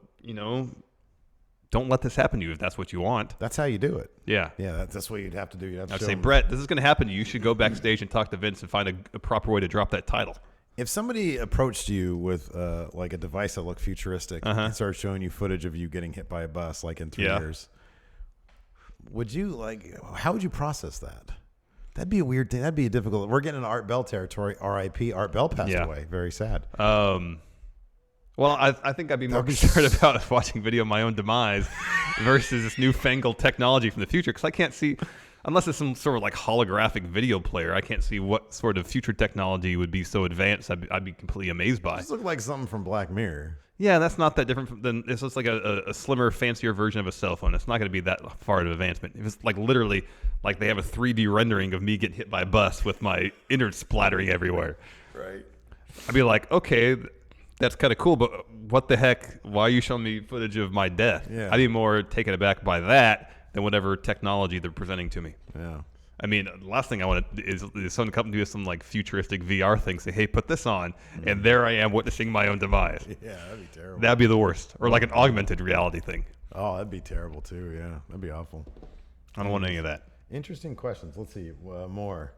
don't let this happen to you if that's what you want. That's how you do it. Yeah. Yeah, that's what you'd have to do. You'd have to I'd show say, them. Brett, this is going to happen to you. You should go backstage and talk to Vince and find a proper way to drop that title. If somebody approached you with like a device that looked futuristic and started showing you footage of you getting hit by a bus like in 3 years, how would you process that? That'd be a weird thing. That'd be a difficult. We're getting into Art Bell territory. R.I.P. Art Bell passed away. Very sad. Well, I think I'd be more concerned about watching video of my own demise versus this newfangled technology from the future, because I can't see, unless it's some sort of like holographic video player, I can't see what sort of future technology would be so advanced I'd be completely amazed by. This look like something from Black Mirror. Yeah, that's not that different than it's just like a slimmer, fancier version of a cell phone. It's not going to be that far of advancement. If it's like literally like they have a 3D rendering of me getting hit by a bus with my innards splattering everywhere. Right. I'd be like, okay, that's kind of cool, but what the heck? Why are you showing me footage of my death? Yeah. I'd be more taken aback by that than whatever technology they're presenting to me. Yeah. I mean, the last thing I want is someone come to do some like futuristic VR thing, say, hey, put this on, and there I am witnessing my own demise. Yeah, that'd be terrible. That'd be the worst. Or like an augmented reality thing. Oh, that'd be terrible too, yeah. That'd be awful. I don't want any of that. Interesting questions. Let's see. More.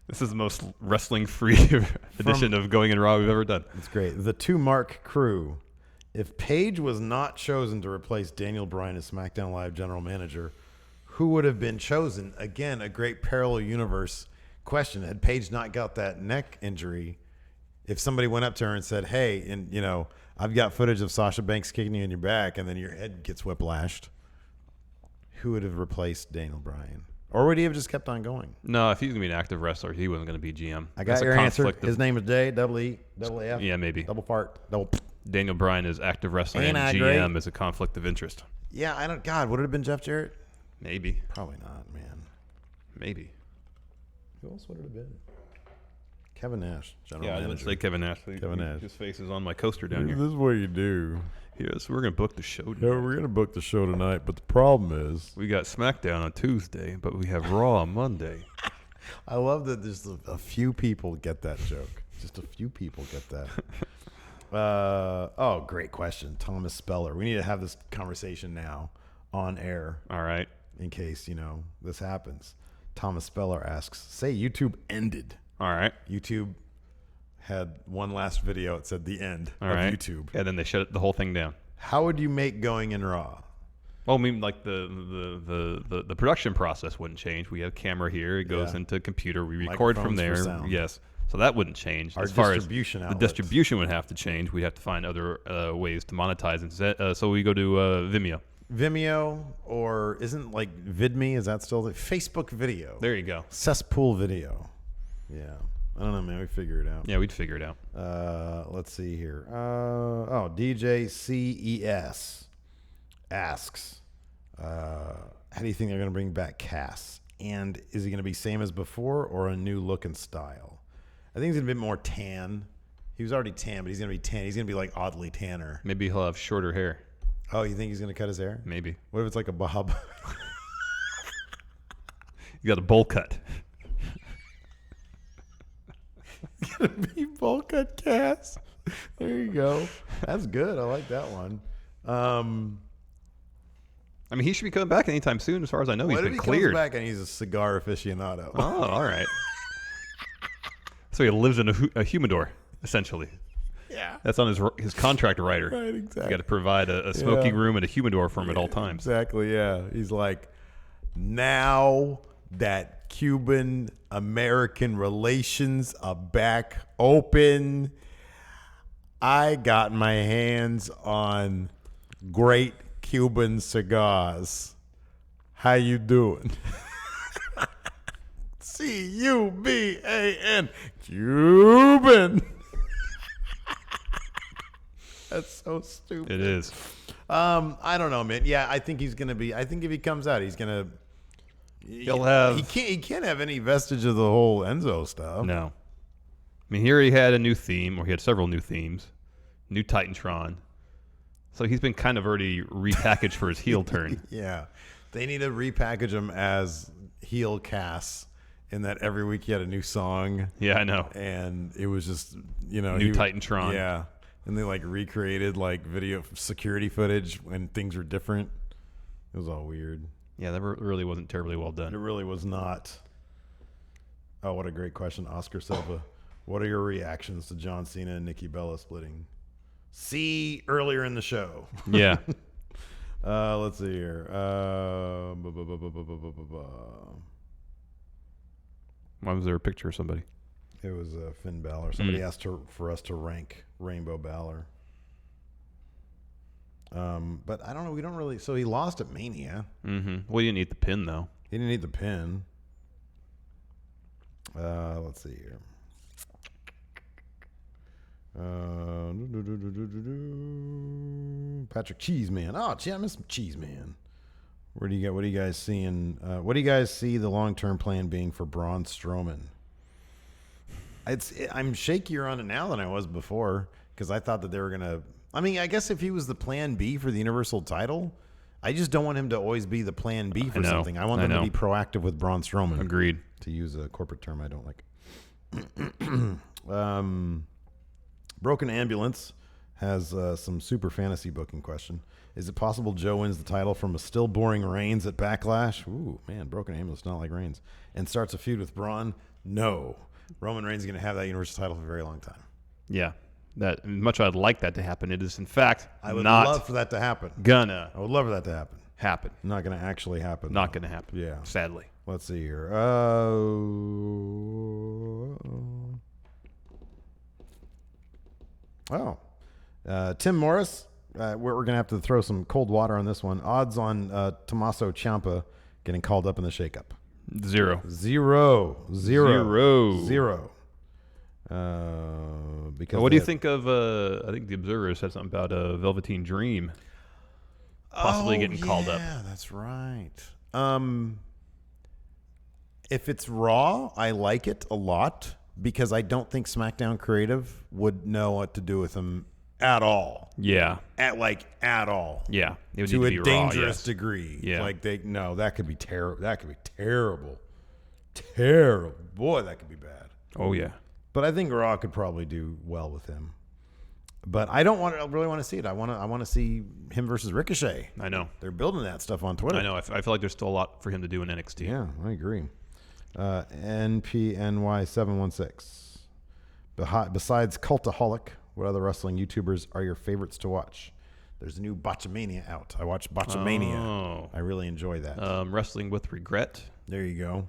This is the most wrestling-free edition of Going in Raw we've ever done. It's great. The 2 Mark crew. If Paige was not chosen to replace Daniel Bryan as SmackDown Live general manager, who would have been chosen? Again, a great parallel universe question. Had Paige not got that neck injury, if somebody went up to her and said, hey, and I've got footage of Sasha Banks kicking you in your back and then your head gets whiplashed, who would have replaced Daniel Bryan? Or would he have just kept on going? No, if he was going to be an active wrestler, he wasn't going to be GM. I got your answer. His name is J, double E, double F. Yeah, maybe. Double fart, double. Daniel Bryan is active wrestler and GM is a conflict of interest. Yeah, I don't. God, would it have been Jeff Jarrett? Maybe. Probably not, man. Maybe. Who else would it have been? Kevin Nash, general manager. manager. Let's say Kevin Nash. Kevin Nash. His face is on my coaster down here. This is what you do. Yes, we're going to book the show tonight. Yeah, we're going to book the show tonight, but the problem is... We got SmackDown on Tuesday, but we have Raw on Monday. I love that there's a few people get that joke. Just a few people get that. Great question. Thomas Speller. We need to have this conversation now on air. All right. In case, this happens. Thomas Speller asks, say YouTube ended. All right. YouTube had one last video. It said the end of right. YouTube. And then they shut the whole thing down. How would you make Going in Raw? Well, I mean, like the production process wouldn't change. We have camera here. It goes into computer. We record from there. Yes. So that wouldn't change. Our as far as distribution outlets. The distribution would have to change. We'd have to find other ways to monetize. And so we go to Vimeo. Vimeo, or isn't like VidMe, is that still the Facebook video? There you go. Cesspool video. Yeah. I don't know, man. We figure it out. Yeah, we'd figure it out. Let's see here. DJ CES asks, how do you think they're going to bring back Cass? And is he going to be same as before or a new look and style? I think he's going to be more tan. He was already tan, but he's going to be tan. He's going to be like oddly tanner. Maybe he'll have shorter hair. Oh, you think he's going to cut his hair? Maybe. What if it's like a bob? You got a bowl cut. It's going to be bowl cut Cass. There you go. That's good. I like that one. I mean, he should be coming back anytime soon, as far as I know. He's been cleared. What if he comes back and he's a cigar aficionado? Oh, all right. So he lives in a humidor, essentially. Yeah, Yeah. That's on his contract rider. Right, exactly. You got to provide a smoking room and a humidor for him at all times. Exactly, yeah. He's like, now that Cuban-American relations are back open, I got my hands on great Cuban cigars. How you doing? Cuban. Cuban. That's so stupid. It is. I don't know, man. Yeah, I think he's gonna be. I think if he comes out, he's gonna. He'll have. He can't have any vestige of the whole Enzo stuff. No. I mean, here he had a new theme, or he had several new themes, new Titantron. So he's been kind of already repackaged for his heel turn. Yeah, they need to repackage him as heel Cass, in that every week he had a new song. Yeah, I know. And it was just new Titantron. Yeah, and they like recreated like video security footage when things were different. It was all weird. Yeah, that really wasn't terribly well done. It really was not. Oh, what a great question, Oscar Silva. What are your reactions to John Cena and Nikki Bella splitting? See earlier in the show. Yeah. Let's see here. Why was there a picture of somebody? It was Finn Balor. Somebody asked for us to rank Rainbow Balor. But I don't know. We don't really. So he lost at Mania. Mm-hmm. Well, you didn't eat the pin, though. He didn't need the pin. Let's see here. Patrick Cheeseman. Oh, gee, I miss Cheeseman. What do you guys seeing? What do you guys see the long-term plan being for Braun Strowman? I'm shakier on it now than I was before because I thought that they were gonna. I mean, I guess if he was the plan B for the Universal title, I just don't want him to always be the plan B for something. I want them to be proactive with Braun Strowman. Agreed. To use a corporate term I don't like. Broken Ambulance has some super fantasy booking question. Is it possible Joe wins the title from a still boring Reigns at Backlash? Ooh, man, Broken Ambulance, not like Reigns. And starts a feud with Braun? No. Roman Reigns is going to have that Universal title for a very long time. Yeah. That much I'd like that to happen. It is, in fact, I would not love for that to happen. I would love for that to happen. Not going to actually happen. Not going to happen. Yeah. Sadly. Let's see here. Tim Morris. We're going to have to throw some cold water on this one. Odds on Tommaso Ciampa getting called up in the shakeup. Zero. Because what do you think of? I think the Observer said something about Velveteen Dream possibly getting called up. Yeah, that's right. If it's Raw, I like it a lot because I don't think SmackDown Creative would know what to do with him at all. Yeah. At all. Yeah. It would to need a to be dangerous raw, degree. Yeah. That could be terrible. That could be terrible. Terrible. Boy, that could be bad. Oh yeah. But I think Raw could probably do well with him. But I don't really want to see it. I want to see him versus Ricochet. I know. They're building that stuff on Twitter. I know. I feel like there's still a lot for him to do in NXT. Yeah, I agree. NPNY716. Besides Cultaholic, what other wrestling YouTubers are your favorites to watch? There's a new Botchamania out. I watched Botchamania. Oh. I really enjoy that. Wrestling with Regret. There you go.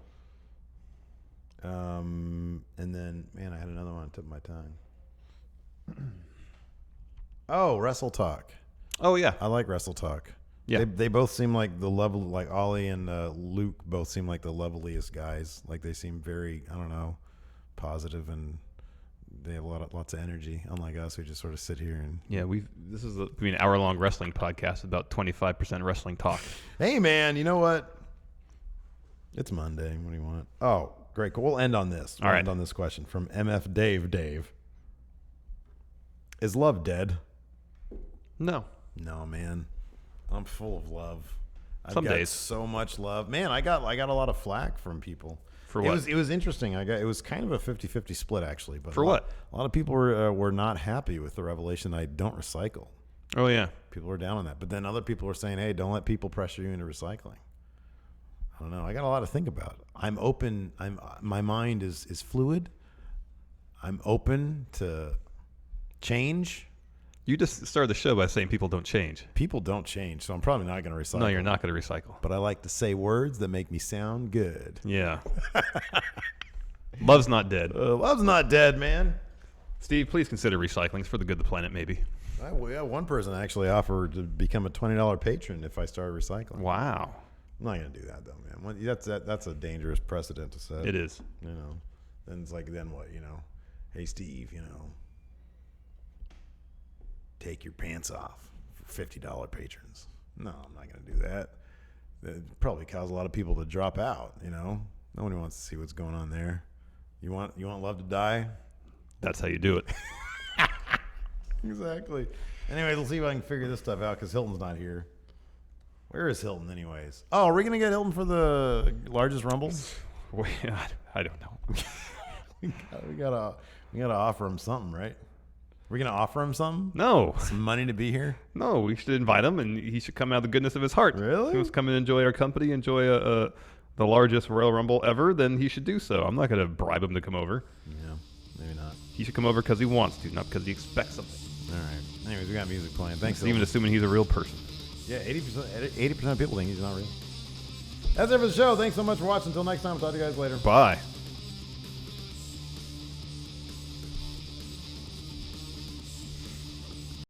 And then, man, I had another one on the tip of my tongue. Oh, Wrestle Talk. Oh, yeah. I like Wrestle Talk. Yeah. They both seem like the level, like Ollie and Luke both seem like the loveliest guys. Like they seem very, I don't know, positive, and they have lots of energy. Unlike us, who just sort of sit here and. Yeah, this is an hour-long wrestling podcast, about 25% wrestling talk. Hey, man, you know what? It's Monday. What do you want? Oh, great. Cool. We'll end on this. We'll end on this question from MF Dave. Is love dead? No. No, man. I'm full of love. Some got days. So much love. Man, I got a lot of flack from people. For what? It was interesting. It was kind of a 50-50 split, actually. But For what? A lot of people were not happy with the revelation that I don't recycle. Oh, yeah. People were down on that. But then other people were saying, hey, don't let people pressure you into recycling. I don't know. I got a lot to think about. I'm open. My mind is fluid. I'm open to Change. You just started the show by saying people don't change. People don't change, so I'm probably not going to recycle. No, you're not going to recycle. But I like to say words that make me sound good. Yeah. Love's not dead. Love's not dead, man. Steve, please consider recycling. It's for the good of the planet, maybe. One person actually offered to become a $20 patron if I started recycling. Wow. I'm not going to do that, though, man. That's a dangerous precedent to set. It is. You know, then it's like, then what, you know? Hey, Steve, you know, take your pants off for $50 patrons. No, I'm not going to do that. That probably cause a lot of people to drop out, you know? Nobody wants to see what's going on there. You want love to die? That's how you do it. Exactly. Anyways, we'll see if I can figure this stuff out because Hilton's not here. Where is Hilton, anyways? Oh, are we gonna get Hilton for the largest Rumble? Wait, I don't know. we gotta offer him something, right? We're gonna offer him something? No. Some money to be here? No, we should invite him, and he should come out of the goodness of his heart. Really? If he wants to come and enjoy our company, enjoy the largest Royal Rumble ever, then he should do so. I'm not going to bribe him to come over. Yeah, maybe not. He should come over because he wants to, not because he expects something. All right. Anyways, we got music playing. Thanks. Even assuming he's a real person. Yeah, 80% of people think he's not real. That's it for the show. Thanks so much for watching. Until next time, I'll talk to you guys later. Bye.